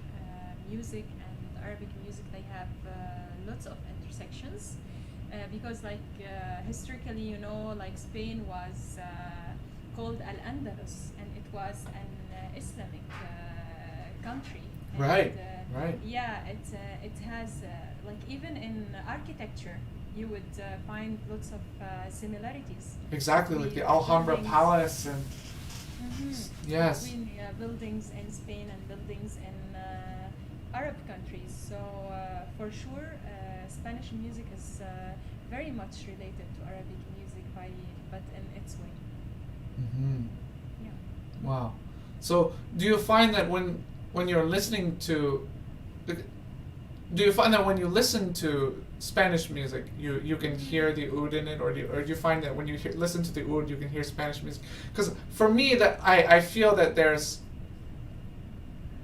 music and Arabic music, they have lots of intersections because historically, like Spain was called Al-Andalus, and it was an Islamic country. Right. And, right. Yeah, it has even in architecture, you would find lots of similarities. Exactly, like the Alhambra Palace and yes. Between buildings in Spain and buildings in Arab countries. So for sure, Spanish music is very much related to Arabic music, but in its way. Yeah. Wow. So do you find that when you're listening to, do you find that when you listen to Spanish music, you can hear the oud in it, or do you find that when you listen to the oud, you can hear Spanish music? Because for me, that I feel that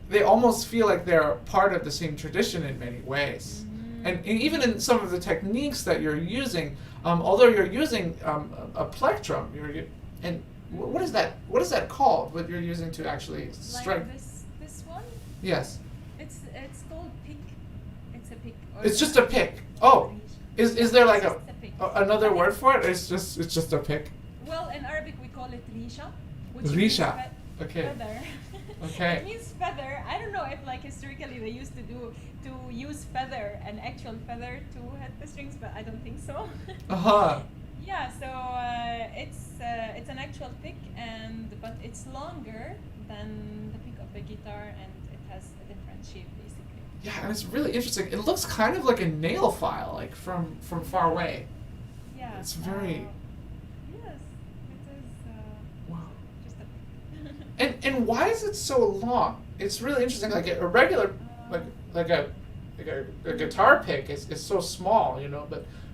they almost feel like they're part of the same tradition in many ways. And even in some of the techniques that you're using, although you're using a plectrum, and what is that? What is that called? What you're using to actually strike? Like this one? Yes. It's called pick. It's a pick. It's just a pick. Oh, is there like another Okay. word for it? It's just a pick. Well, in Arabic we call it risha, which Risha. means Okay. feather. Okay. It means feather. I don't know if historically they used to use feather, an actual feather, to hit the strings, but I don't think so. Yeah, so it's an actual pick, but it's longer than the pick of the guitar, and it has a different shape basically. Yeah, and it's really interesting. It looks kind of like a nail file, like from far away. Yeah. It's very. Yes, it is. Wow. Just a pick. And why is it so long? It's really interesting. Like a regular, like a guitar pick is so small,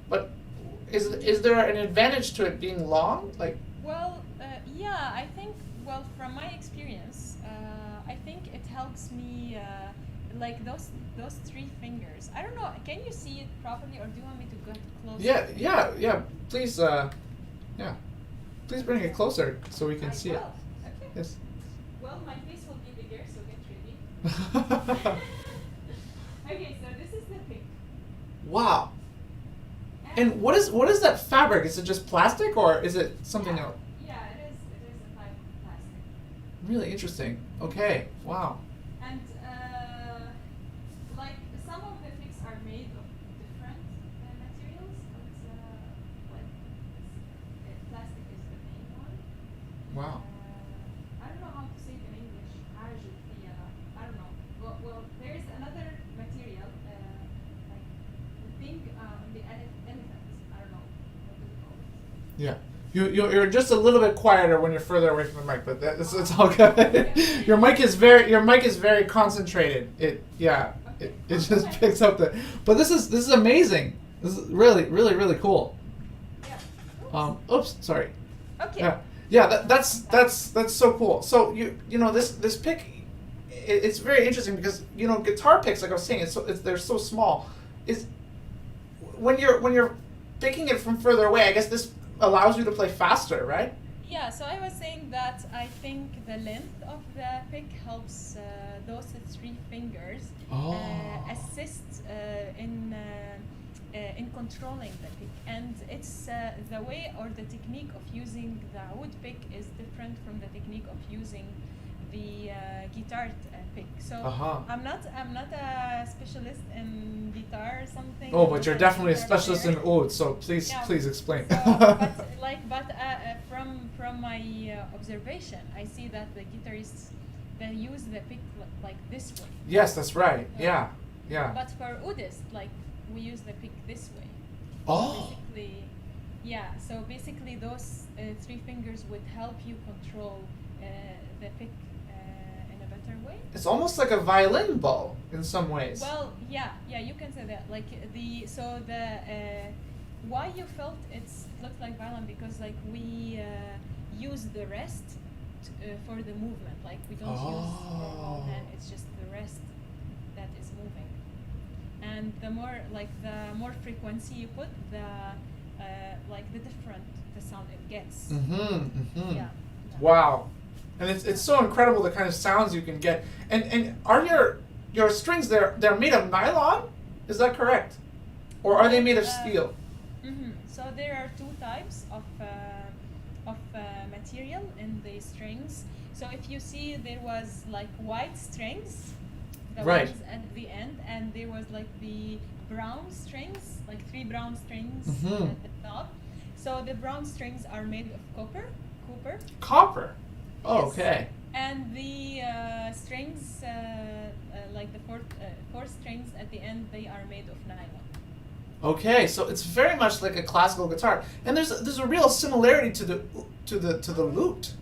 but is there an advantage to it being long? Like. Well, yeah, I think. Well, from my experience, I think it helps me. Like those three fingers. I don't know. Can you see it properly, or do you want me to get closer? Yeah. Please, please bring it closer so we can see it. Okay. Yes. Well, my face will be bigger, so get ready. Okay, so this is the pick. Wow. And what is that fabric? Is it just plastic, or is it something else? Yeah, it is a type of plastic. Really interesting. Okay. Wow. And some of the picks are made of different materials, but plastic is the main one. Wow. I don't know how to say it in English. I don't know. Well, there is another material, like the thing on the elephant. I don't know what do you call it. Yeah. You're just a little bit quieter when you're further away from the mic, but it's all good. Your mic is very concentrated. It just picks up the. But this is amazing. This is really cool. Yeah. Oops, sorry. Okay. Yeah. That's so cool. So this pick, it's very interesting because guitar picks, like I was saying, they're so small. Is when you're picking it from further away, I guess this allows you to play faster, right? Yeah, so I was saying that I think the length of the pick helps those three fingers assist in controlling the pick, and it's the way or the technique of using the wood pick is different from the technique of using the guitar pick. So I'm not a specialist in guitar or something. Oh, but you're definitely a specialist in oud, so please explain. So, from my observation, I see that the guitarists, they use the pick like this way. Yes, that's right. Yeah. But for oudist, we use the pick this way. Oh. So basically those three fingers would help you control the pick in a better better way. It's almost like a violin bow in some ways. Well, yeah, you can say that. Like why you felt it looked like violin, because like we use the rest for the movement. Like we don't use the whole hand. It's just the rest that is moving. And the more frequency you put, the different the sound it gets. Yeah. Wow. And it's so incredible the kind of sounds you can get. And are your strings they're made of nylon? Is that correct? Or are they made of steel? So there are two types of material in the strings. So if you see, there was like white strings, the right. ones at the end, and there was like the brown strings, like 3 brown strings at the top. So the brown strings are made of copper. Copper. Oh, Yes. okay. And the strings, like the four strings at the end, they are made of nylon. Okay, so it's very much like a classical guitar, and there's a real similarity to the lute.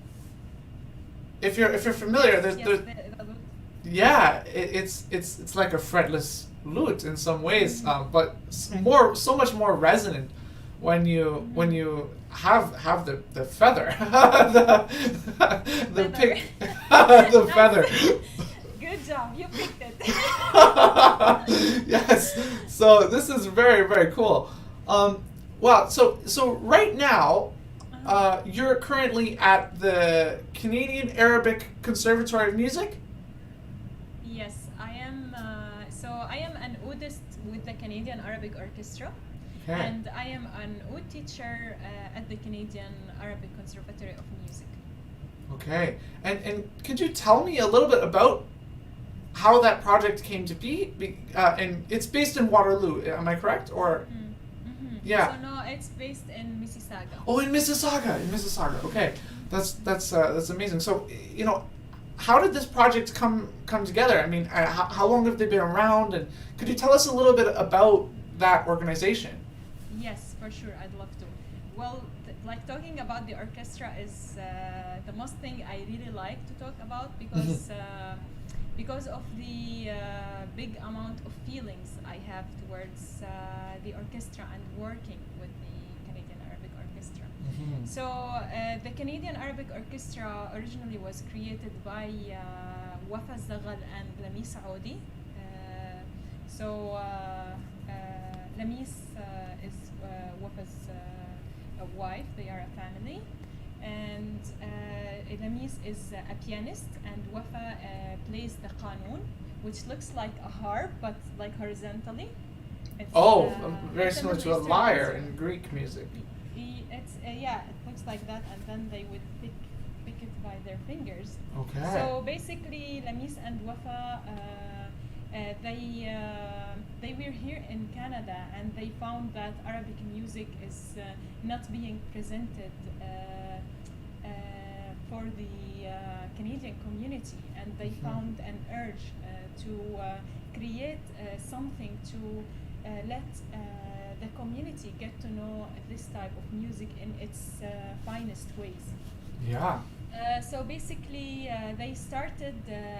If you're familiar, there's Yes, the lute. yeah, it's like a fretless lute in some ways, but so much more resonant when you have the feather, the pick, the feather. Good job, you picked it. Yes. So this is very, very cool. Wow. So right now, you're currently at the Canadian Arabic Conservatory of Music. Yes, I am. So I am an oudist with the Canadian Arabic Orchestra, Okay. and I am an oud teacher at the Canadian Arabic Conservatory of Music. Okay. And could you tell me a little bit about how that project came to be? And it's based in Waterloo. Am I correct? Or yeah. So no, it's based in Mississauga. Oh, in Mississauga. Okay, that's amazing. So, how did this project come together? I mean, how long have they been around? And could you tell us a little bit about that organization? Yes, for sure. I'd love to. Well, like talking about the orchestra is the most thing I really like to talk about, because of the big amount of feelings I have towards the orchestra and working with the Canadian Arabic Orchestra. So the Canadian Arabic Orchestra originally was created by Wafa Zaghal and Lamis Aoudi. Lamis is Wafa's wife. They are a family. And Lamis is a pianist, and Wafa plays the qanun, which looks like a harp but like horizontally. It's, very it's similar Middle to a Eastern lyre instrument. in Greek music. It looks like that, and then they would pick it by their fingers. Okay. So basically, Lamis and Wafa, they were here in Canada, and they found that Arabic music is not being presented for the Canadian community, and they found an urge to create something to let the community get to know this type of music in its finest ways. Yeah. So basically, they started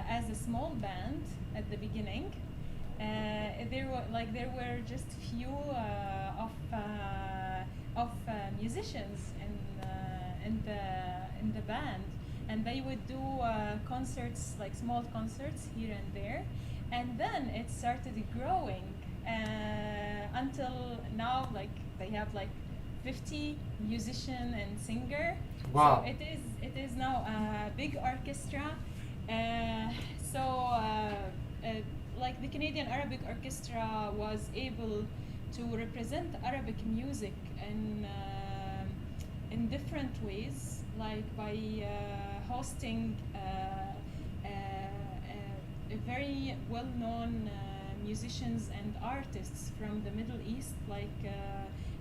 as a small band at the beginning. There were just few of musicians in the band, and they would do concerts, like small concerts here and there, and then it started growing until now. Like they have like 50 musician and singer. Wow. So it is now a big orchestra. Like the Canadian Arabic Orchestra was able to represent Arabic music in different ways, like by hosting very well-known musicians and artists from the Middle East, like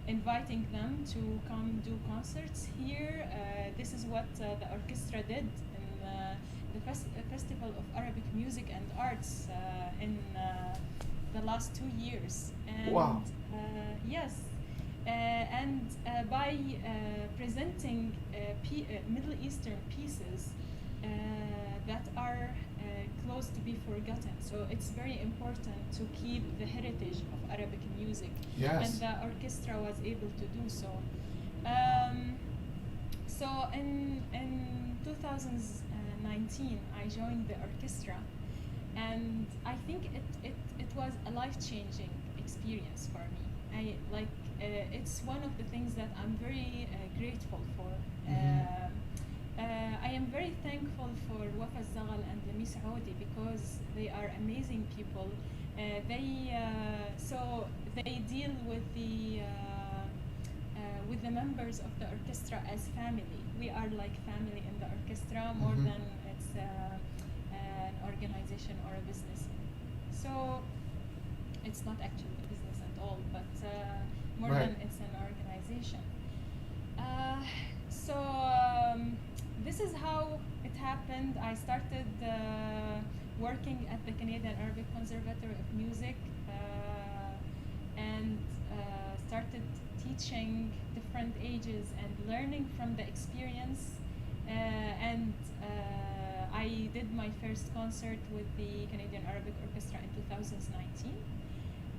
inviting them to come do concerts here. This is what the orchestra did in the Festival of Arabic Music and Arts in the last 2 years. And, Wow. Yes. And by presenting Middle Eastern pieces that are close to be forgotten. So it's very important to keep the heritage of Arabic music. Yes. And the orchestra was able to do so. So in 2019, I joined the orchestra, and I think it was a life-changing experience for me. It's one of the things that I'm very grateful for. I am very thankful for Wafa Zagal and Lami Saudi because they are amazing people. They deal with the members of the orchestra as family. We are like family in the orchestra more than it's an organization or a business. So it's not actually a business at all, but more than it's an organization. This is how it happened. I started working at the Canadian Arabic Conservatory of Music and started teaching different ages and learning from the experience. I did my first concert with the Canadian Arabic Orchestra in 2019,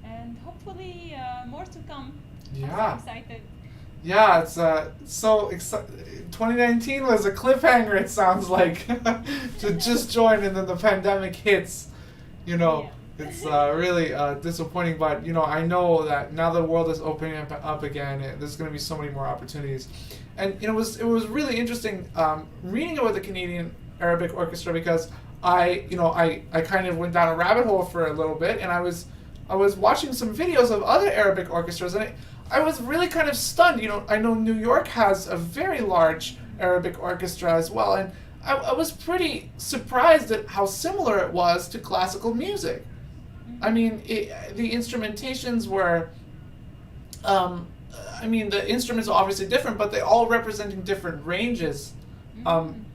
and hopefully more to come. Yeah. I'm so excited. Yeah, it's so exciting. 2019 was a cliffhanger, it sounds like, to just join, and then the pandemic hits. You know, Yeah. it's really disappointing, but you know, I know that now the world is opening up again, and there's going to be so many more opportunities. And you know, it was really interesting reading about the Canadian Arabic Orchestra, because I kind of went down a rabbit hole for a little bit, and I was watching some videos of other Arabic orchestras, and I was really kind of stunned. You know, I know New York has a very large Arabic orchestra as well, and I was pretty surprised at how similar it was to classical music. I mean, the instrumentations were, the instruments are obviously different, but they all representing different ranges,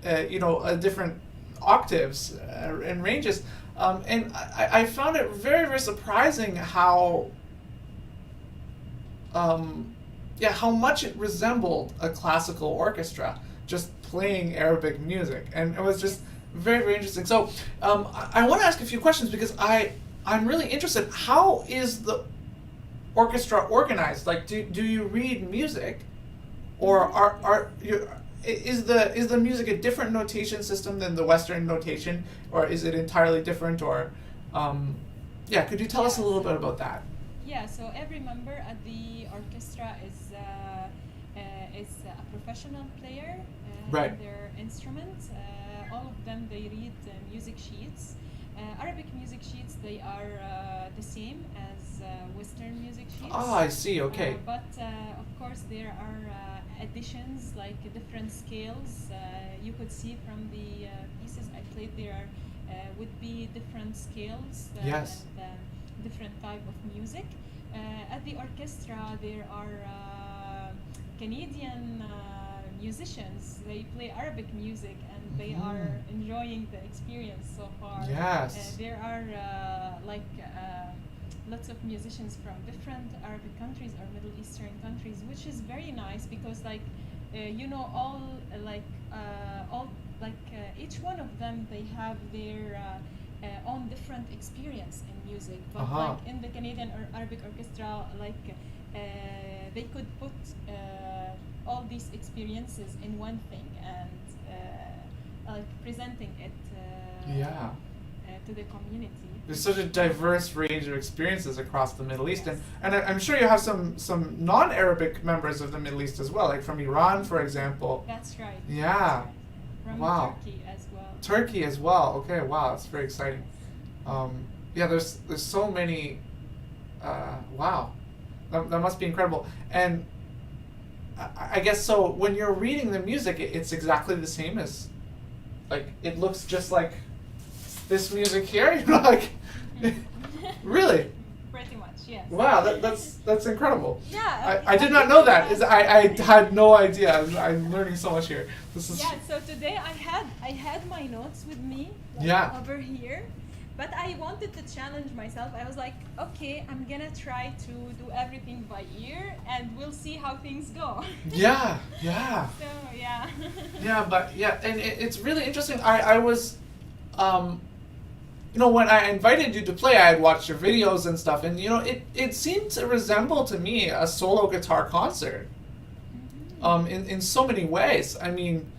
different octaves and ranges. And I found it very, very surprising how much it resembled a classical orchestra, just playing Arabic music. And it was just very, very interesting. So I want to ask a few questions, because I'm really interested. How is the orchestra organized? Like, do you read music, or is the music a different notation system than the Western notation, or is it entirely different? Or could you tell us a little bit about that? Yeah, so every member at the orchestra is a professional player in their instrument. All of them, they read music sheets. Arabic music sheets, they are the same as Western music sheets. Oh, I see, okay. But of course there are additions, like different scales. You could see from the pieces I played, there would be different scales and different type of music. At the orchestra, there are Canadian musicians. They play Arabic music, and they are enjoying the experience so far. Yes. There are lots of musicians from different Arabic countries or Middle Eastern countries, which is very nice, because each one of them, they have their own different experience in music. But like in the Canadian Arabic Orchestra, they could put all these experiences in one thing and presenting it to the community. There's such a diverse range of experiences across the Middle East, and I'm sure you have some non-Arabic members of the Middle East as well, like from Iran, for example. That's right. Yeah. From Turkey as well. Turkey as well. Okay. Wow, that's very exciting. There's so many. Wow, that must be incredible. And I guess so. When you're reading the music, it's exactly the same as, like, it looks just like this music here. Really. Pretty much, yes. Wow, that's incredible. Yeah. I did not know that. I had no idea. I'm learning so much here. This is. Yeah. So today I had my notes with me. Over here. But I wanted to challenge myself. I was like, okay, I'm gonna try to do everything by ear, and we'll see how things go. Yeah. So yeah. Yeah, but yeah, and it's really interesting. I was, when I invited you to play, I had watched your videos and stuff, and it seemed to resemble to me a solo guitar concert. In so many ways. I mean,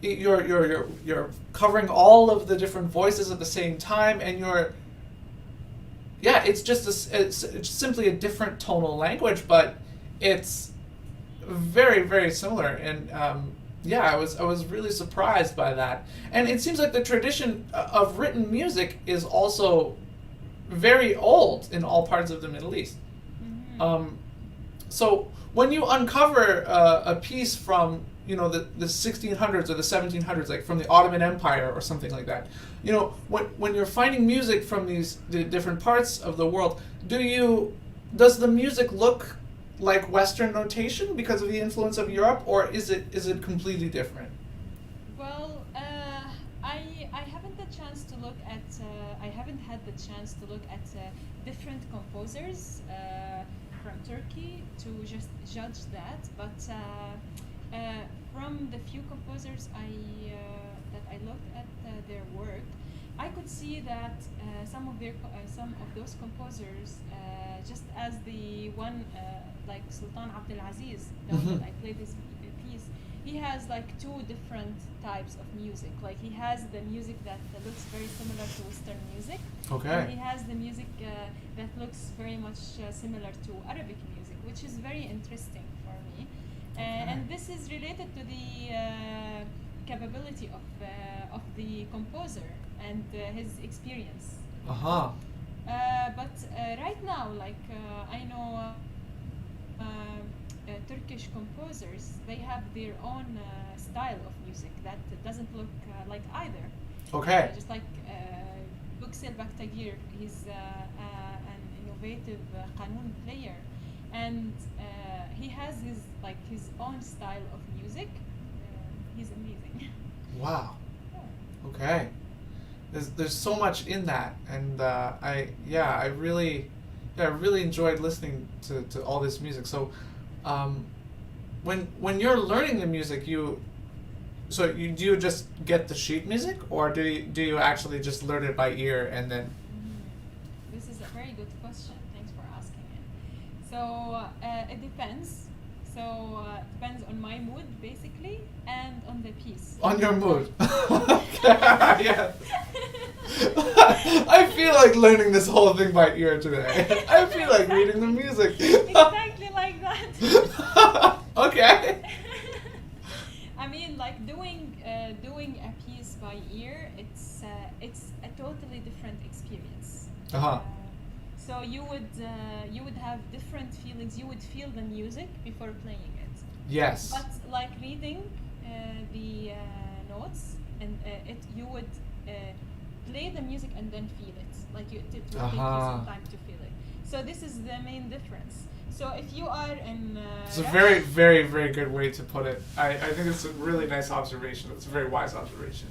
you're covering all of the different voices at the same time, and it's just it's simply a different tonal language, but it's very, very similar. And I was really surprised by that. And it seems like the tradition of written music is also very old in all parts of the Middle East. So when you uncover a piece from the 1600s or the 1700s, like from the Ottoman Empire or something like that, when you're finding music from the different parts of the world, does the music look like Western notation because of the influence of Europe, or is it completely different? Well, I haven't had the chance to look at different composers from Turkey to just judge that, but from the few composers that I looked at their work, I could see that some of those composers, just as the one like Sultan Abdulaziz, that I played this piece, he has like two different types of music. Like he has the music that looks very similar to Western music. Okay. And he has the music that looks very much similar to Arabic music, which is very interesting for me. And this is related to the capability of the composer and his experience. But right now, like I know Turkish composers, they have their own style of music that doesn't look like either. Okay. Just like Buxel Baktagir, he's an innovative qanun player, and he has his own style of music. He's amazing. Wow. Okay. There's so much in that, and I really enjoyed listening to all this music. So, when you're learning the music, do you just get the sheet music, or do you actually just learn it by ear and then? This is a very good question. Thanks for asking it. So it depends. So depends on my mood basically, and on the piece. On your mood. Yeah. I feel like learning this whole thing by ear today. I feel like reading the music. Exactly like that. Okay. I mean, like doing a piece by ear, it's a totally different experience. So you would have different feelings. You would feel the music before playing it. Yes. But like reading the notes, and you would play the music and then feel it. Like it will take you some time to feel it. So this is the main difference. So if you are in it's a very, very, very good way to put it. I think it's a really nice observation. It's a very wise observation.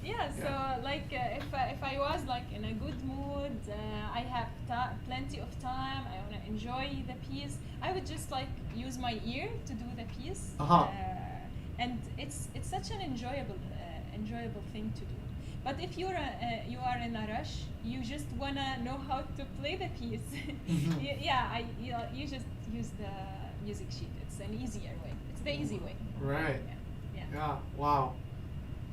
Yeah, so like if I was like in a good mood, I have plenty of time, I want to enjoy the piece, I would just like use my ear to do the piece. And it's such an enjoyable thing to do. But if you are in a rush, you just wanna know how to play the piece. You just use the music sheet. It's an easier way. It's the easy way. Right. Yeah. Wow.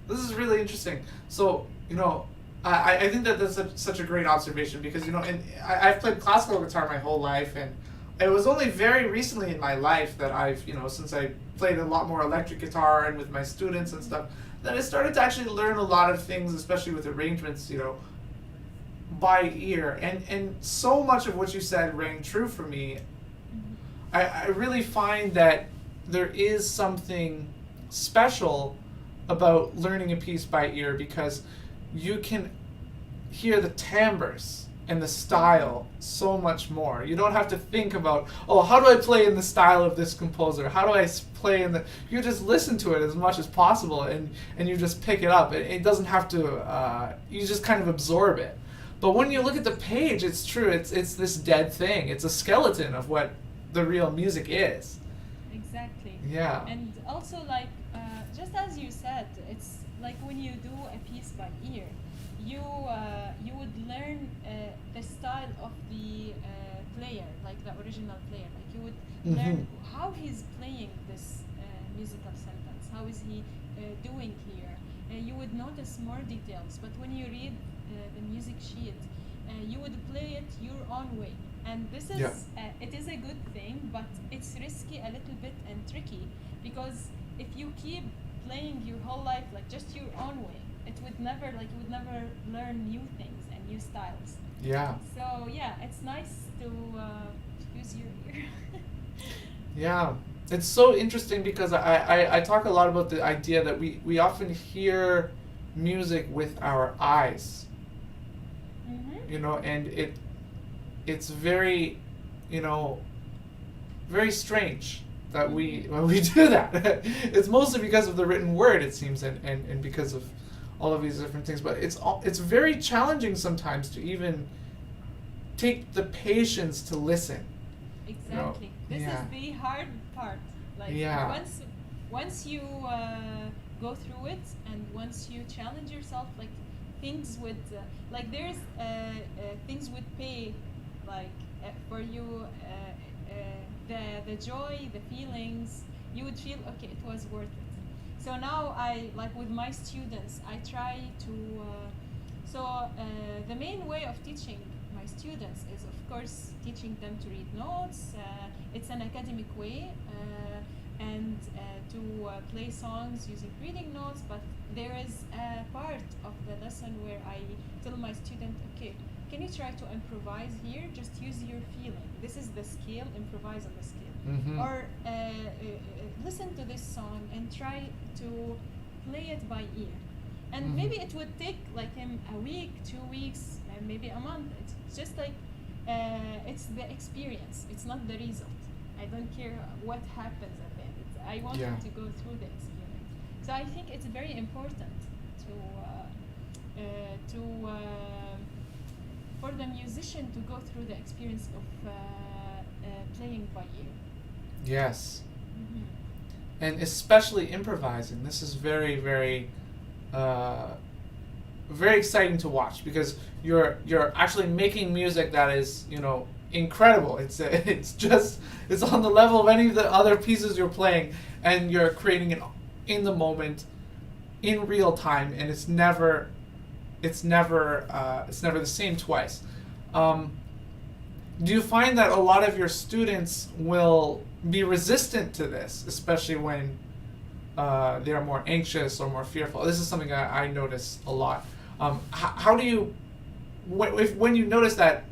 This is really interesting. So I think that's such a great observation because I've played classical guitar my whole life, and it was only very recently in my life that I've since I played a lot more electric guitar and with my students and stuff, that I started to actually learn a lot of things, especially with arrangements, by ear. And so much of what you said rang true for me. I really find that there is something special about learning a piece by ear because you can hear the timbres and the style so much more. You don't have to think about, how do I play in the style of this composer? How do I play in the... You just listen to it as much as possible and you just pick it up. It doesn't have to... you just kind of absorb it. But when you look at the page, it's true. It's this dead thing. It's a skeleton of what the real music is. Exactly. Yeah. And also like just as you said, it's like when you do a piece by ear, you would learn the style of the player, like the original player. Like you would learn how he's playing this musical sentence. How is he doing here? You would notice more details. But when you read the music sheet, you would play it your own way. And this is it is a good thing, but it's risky a little bit and tricky, because if you keep playing your whole life like just your own way, it would never you would never learn new things and new styles. Yeah. So yeah, it's nice to use your ear. Yeah, it's so interesting because I talk a lot about the idea that we often hear music with our eyes, you know, and it's very, you know, very strange that we do that. It's mostly because of the written word, it seems, and because of all of these different things. But it's very challenging sometimes to even take the patience to listen. Exactly. You know? This is the hard part. Like once you go through it, and once you challenge yourself, like things would like there's things would pay, like for you, the joy, the feelings, you would feel okay, it was worth it. So now I, like with my students, I try to the main way of teaching my students is, of course, teaching them to read notes. It's an academic way, and to play songs using reading notes, but there is a part of the lesson where I tell my student, okay, can you try to improvise here? Just use your feeling. This is the scale, improvise on the scale. Or listen to this song and try to play it by ear. And maybe it would take like him a week, 2 weeks, and maybe a month. It's just like, it's the experience. It's not the result. I don't care what happens at the end. I want him to go through the experience. So I think it's very important for the musician to go through the experience of playing by ear. Yes. And especially improvising. This is very, very, very exciting to watch, because you're actually making music that is, you know, incredible. It's on the level of any of the other pieces you're playing, and you're creating it in the moment, in real time, and it's never the same twice. Do you find that a lot of your students will be resistant to this, especially when they are more anxious or more fearful? This is something I notice a lot. How do you, when you notice that,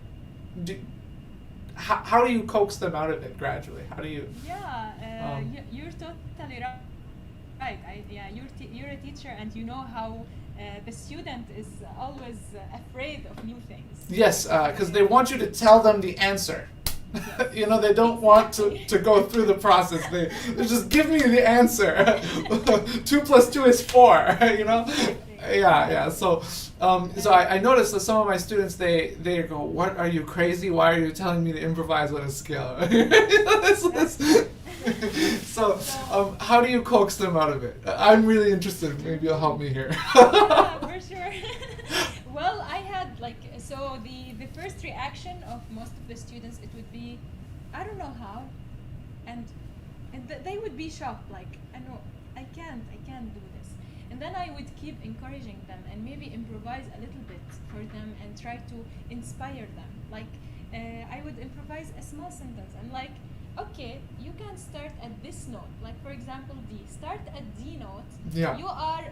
how do you coax them out of it gradually? How do you? Yeah, you're totally right. You're a teacher, and you know how the student is always afraid of new things. Yes, because they want you to tell them the answer. Yes. You know, they don't want to go through the process. They just give me the answer. 2 + 2 is 4. You know. Yeah. So I noticed that some of my students, they go, "What, are you crazy? Why are you telling me to improvise on a scale?" So how do you coax them out of it? I'm really interested. Maybe you'll help me here. Yeah, for sure. Well, I had the first reaction of most of the students, it would be, I don't know how, and they would be shocked, like, I can't do this. And then I would keep encouraging them and maybe improvise a little bit for them and try to inspire them. Like, I would improvise a small sentence and like, okay, you can start at this note. Like, for example, D. Start at D note. Yeah. You are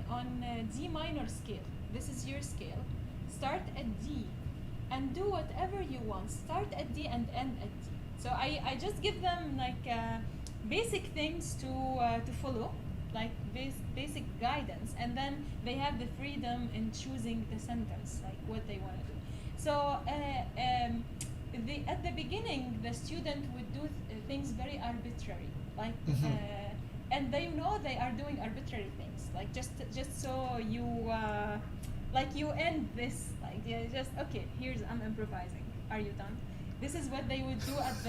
on D minor scale. This is your scale. Start at D and do whatever you want. Start at D and end at D. So I just give them like basic things to follow, like basic guidance, and then they have the freedom in choosing the sentence, like what they want to do. So at the beginning, the student would do things very arbitrary, like, and they know they are doing arbitrary things, like just so you, like you end this, like just okay. I'm improvising. Are you done? this is what they would do at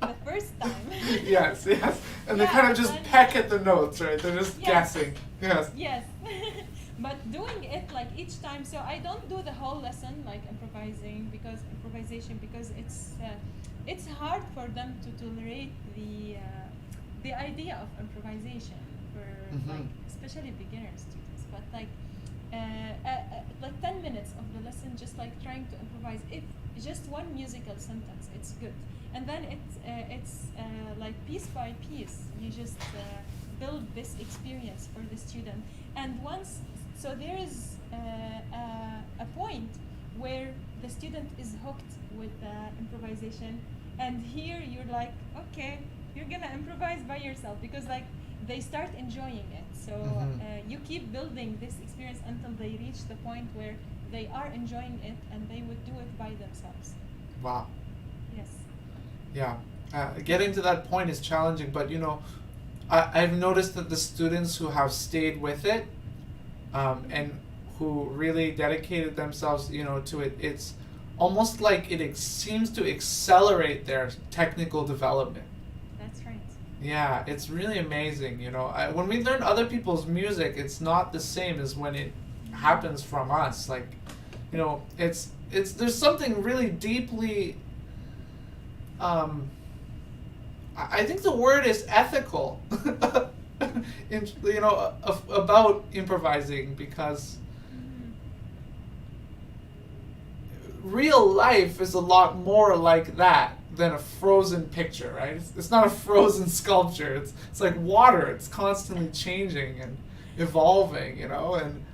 the first time. Yes, yes. And they Yeah, kind of just and- peck at the notes, right? They're just Yes. guessing. Yes. Yes. But doing it like each time, so I don't do the whole lesson like improvisation because it's hard for them to tolerate the idea of improvisation for Mhm. like especially beginner students. But like 10 minutes of the lesson just like trying to improvise, if just one musical sentence, it's good. And then it's like piece by piece you just build this experience for the student. And once, so there is a point where the student is hooked with improvisation, and here you're like, okay, you're gonna improvise by yourself, because like they start enjoying it. So you keep building this experience until they reach the point where they are enjoying it and they would do it by themselves. Wow. Yes. Yeah. Getting to that point is challenging, but you know, I've noticed that the students who have stayed with it and who really dedicated themselves, you know, to it, it's almost like it seems to accelerate their technical development. That's right. Yeah, it's really amazing. You know, when we learn other people's music, it's not the same as when it happens from us. Like, you know, it's there's something really deeply. I think the word is ethical. You know, about improvising, because real life is a lot more like that than a frozen picture, right? It's not a frozen sculpture. It's like water. It's constantly changing and evolving, you know, and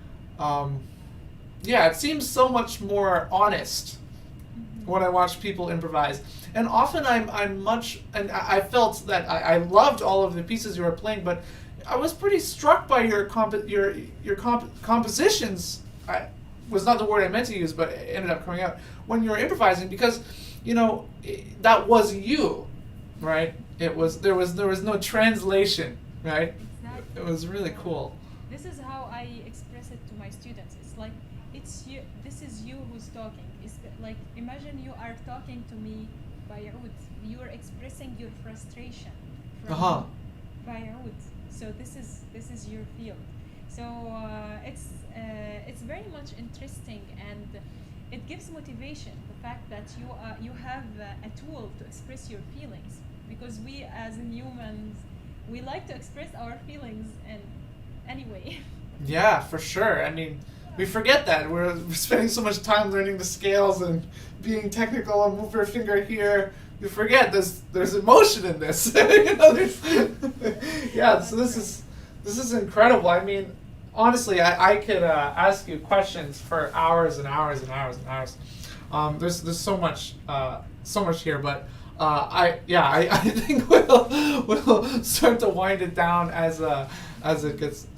yeah, it seems so much more honest when I watch people improvise. And often I felt that I loved all of the pieces you were playing, but I was pretty struck by your compositions. Was not the word I meant to use, but it ended up coming out when you were improvising, because, you know, that was you, right? There was no translation, right? Exactly. It was really cool. This is how I express it to my students. It's like, it's you. This is you who's talking. It's like, imagine you are talking to me by oud. You are expressing your frustration from by oud. So this is your field. So it's very much interesting, and it gives motivation. The fact that you have a tool to express your feelings, because we as humans, we like to express our feelings in any way. Yeah, for sure. I mean, we forget that we're spending so much time learning the scales and being technical and move your finger here. You forget there's emotion in this. You know, yeah. So this is incredible. I mean, honestly, I could ask you questions for hours and hours and hours and hours. There's so much here, but I think we'll start to wind it down as it gets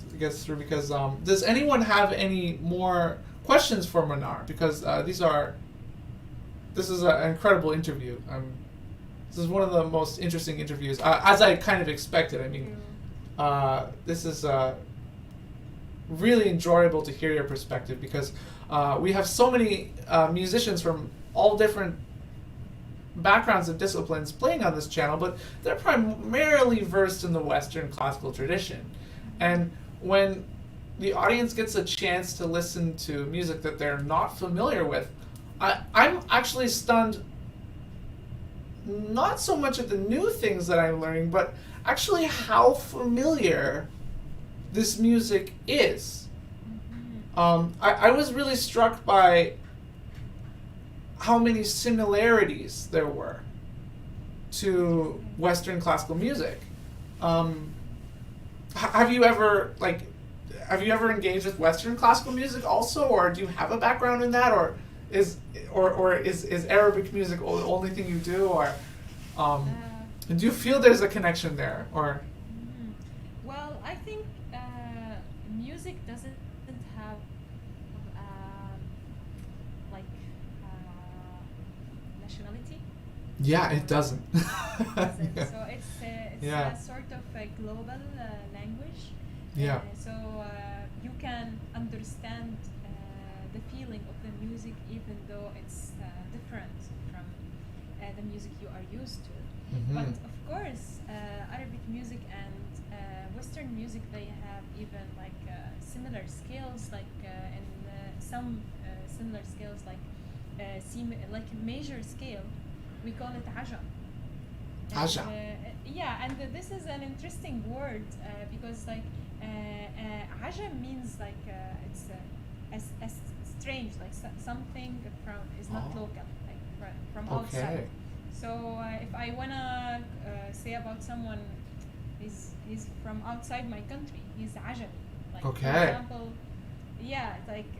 through, because does anyone have any more questions for Manar? Because this is an incredible interview. This is one of the most interesting interviews, as I kind of expected. I mean, this is really enjoyable to hear your perspective, because we have so many musicians from all different backgrounds and disciplines playing on this channel, but they're primarily versed in the Western classical tradition. And when the audience gets a chance to listen to music that they're not familiar with, I'm actually stunned, not so much at the new things that I'm learning, but actually how familiar this music is. I was really struck by how many similarities there were to Western classical music. Have you ever engaged with Western classical music also, or do you have a background in that, or is Arabic music the only thing you do, or do you feel there's a connection there, or? Well, I think music doesn't have nationality. Yeah, it doesn't. Doesn't. Yeah. So it's Yeah. a sort of a global language. Yeah. So you can understand the feeling of the music, even though it's different from the music you are used to. Mhm. But of course, Arabic music and Western music, they have even like similar scales, like in some similar scales, like like a major scale. We call it ajam. Ajam. Yeah, and this is an interesting word because like ajam means like it's strange, like something from is not local, like from outside. So if I wanna say about someone, he's from outside my country, he's ajami. Like for example, yeah, like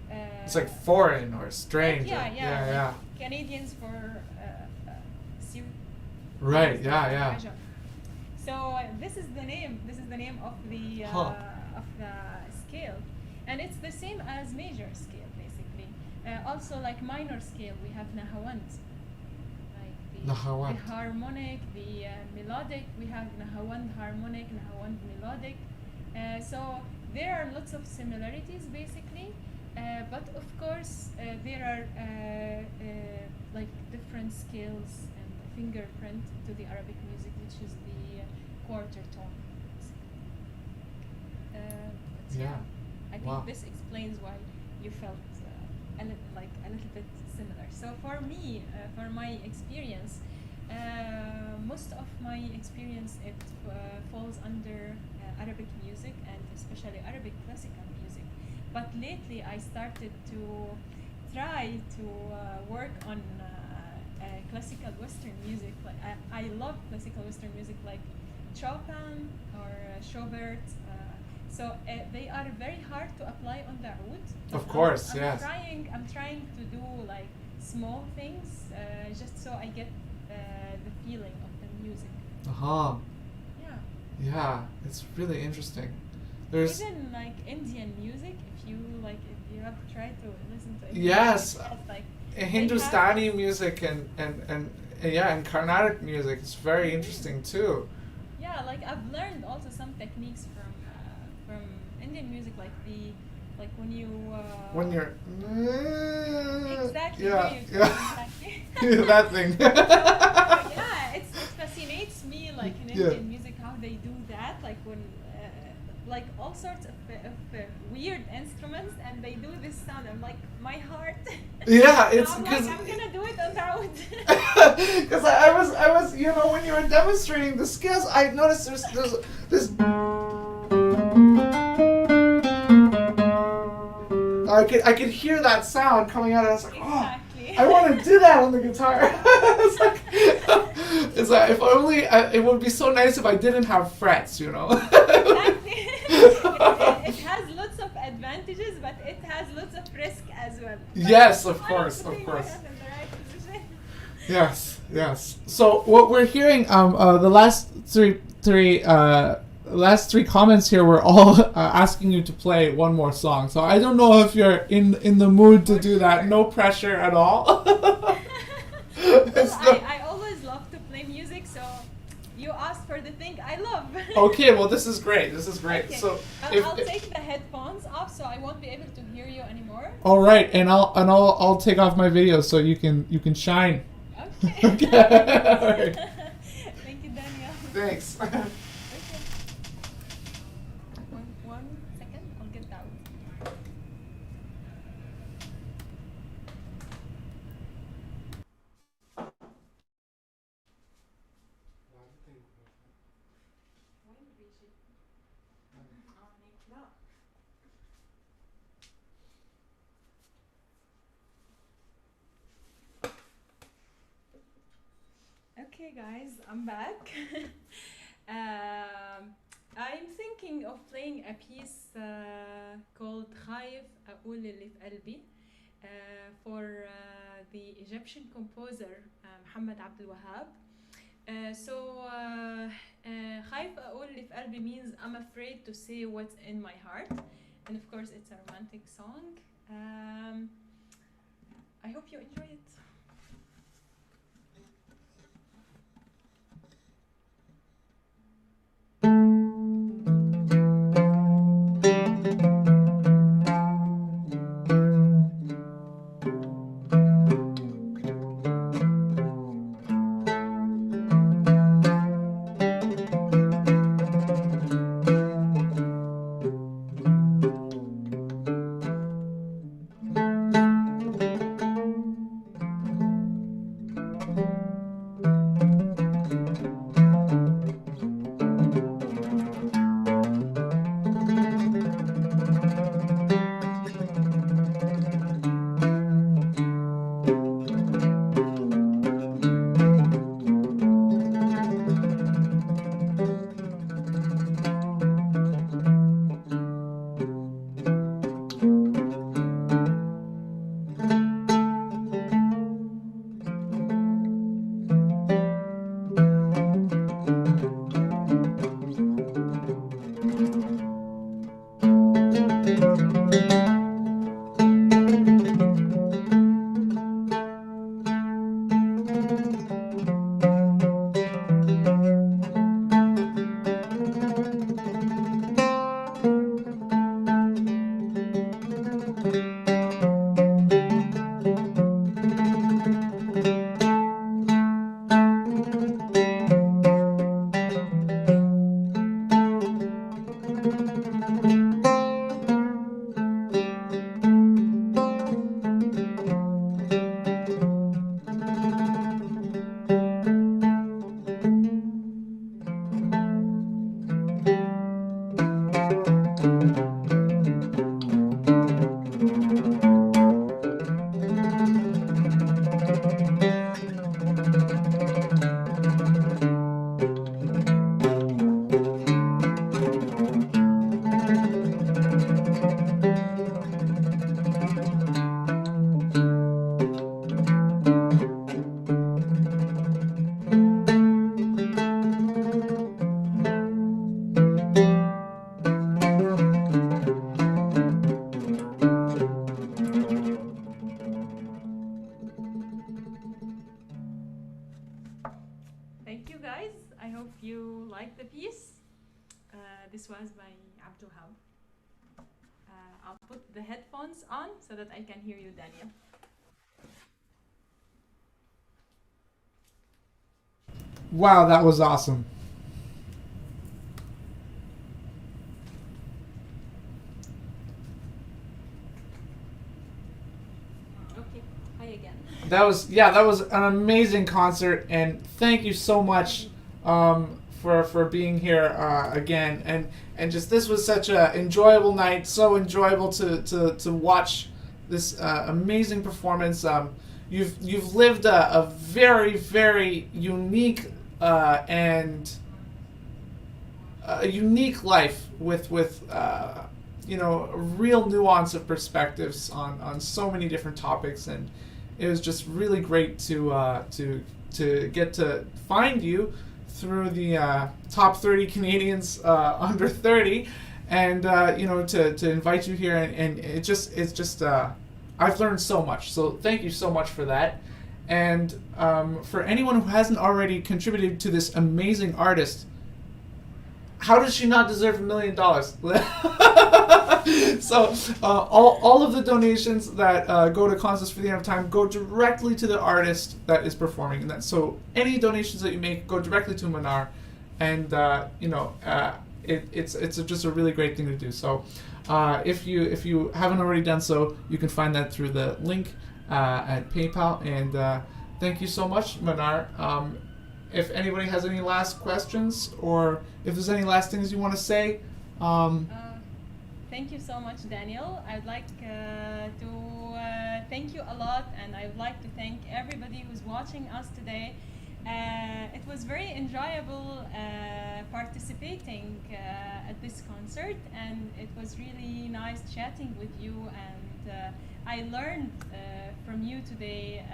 it's like foreign or strange. Like, yeah. Like Canadians for Syria. Right. Yeah. So this is the name. This is the name of the scale, and it's the same as major scale basically. Also, like minor scale, we have nahawand. Like the harmonic, the melodic. We have nahawand harmonic, nahawand melodic. So there are lots of similarities basically, but of course there are like different scales and fingerprint to the Arabic music, which is the quarter tone. I think this explains why you felt a little bit similar. So for me, for my experience, most of my experience it falls under Arabic music and especially Arabic classical music. But lately I started to try to work on classical Western music. Like I love classical Western music, like Chopin or Schubert. So they are very hard to apply on the oud. Of course, yes. I'm trying to do like small things just so I get the feeling of the music. Yeah, it's really interesting. There's even like Indian music. If you have tried to listen to it. Yes. Like Hindustani music and Carnatic music. It's very interesting too. Yeah, like I've learned also some techniques from Indian music, like when you're exactly exactly that thing. Yeah, it fascinates me, like in Indian music, how they do that, like when like all sorts of weird instruments, and they do this sound. I'm like, my heart. Yeah, it's because I'm gonna do it on the oud. Because I was when you were demonstrating the skills, I noticed there's this. I could hear that sound coming out. I was like, exactly. I want to do that on the guitar. It's like if only it would be so nice if I didn't have frets, Exactly. It has lots of advantages, but it has lots of risk as well. Yes, of course. Yes. So what we're hearing, the last three comments here were all asking you to play one more song. So I don't know if you're in the mood to do that. No pressure at all. I always love to play music, so you asked for the thing I love. Okay, well this is great. Okay. So I'll take the headphones off, so I won't be able to hear you anymore. All right, and I'll take off my video so you can shine. Okay. All right. Thank you, Daniel. Thanks. One second, I'll get that. Okay guys, I'm back. I'm thinking of playing a piece called خايف أقول اللي في قلبي for the Egyptian composer Muhammad Abdul Wahab. So خايف أقول اللي في قلبي means I'm afraid to say what's in my heart, and of course it's a romantic song. I hope you enjoy it. I'll put the headphones on so that I can hear you, Daniel. Wow, that was awesome. Okay, hi again. That was an amazing concert, and thank you so much for being here again. And just this was such a enjoyable night, so enjoyable to watch this amazing performance. You've lived a very, very unique and a unique life with a real nuance of perspectives on so many different topics, and it was just really great to get to find you through the top 30 Canadians under 30, and to invite you here, and it's just I've learned so much. So thank you so much for that. And for anyone who hasn't already contributed to this amazing artist, how does she not deserve $1 million? So all of the donations that go to Concerts for the End of Time go directly to the artist that is performing. And so any donations that you make go directly to Manar, and it's just a really great thing to do. So if you haven't already done so, you can find that through the link at PayPal. And thank you so much, Manar. If anybody has any last questions, or if there's any last things you want to say. Thank you so much, Daniel. I'd like to thank you a lot, and I'd like to thank everybody who's watching us today. It was very enjoyable participating at this concert, and it was really nice chatting with you, and I learned from you today.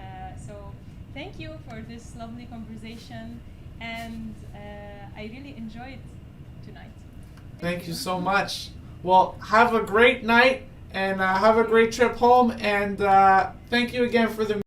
So thank you for this lovely conversation, and I really enjoyed tonight. Thank you so much. Well, have a great night, and have a great trip home, and thank you again for the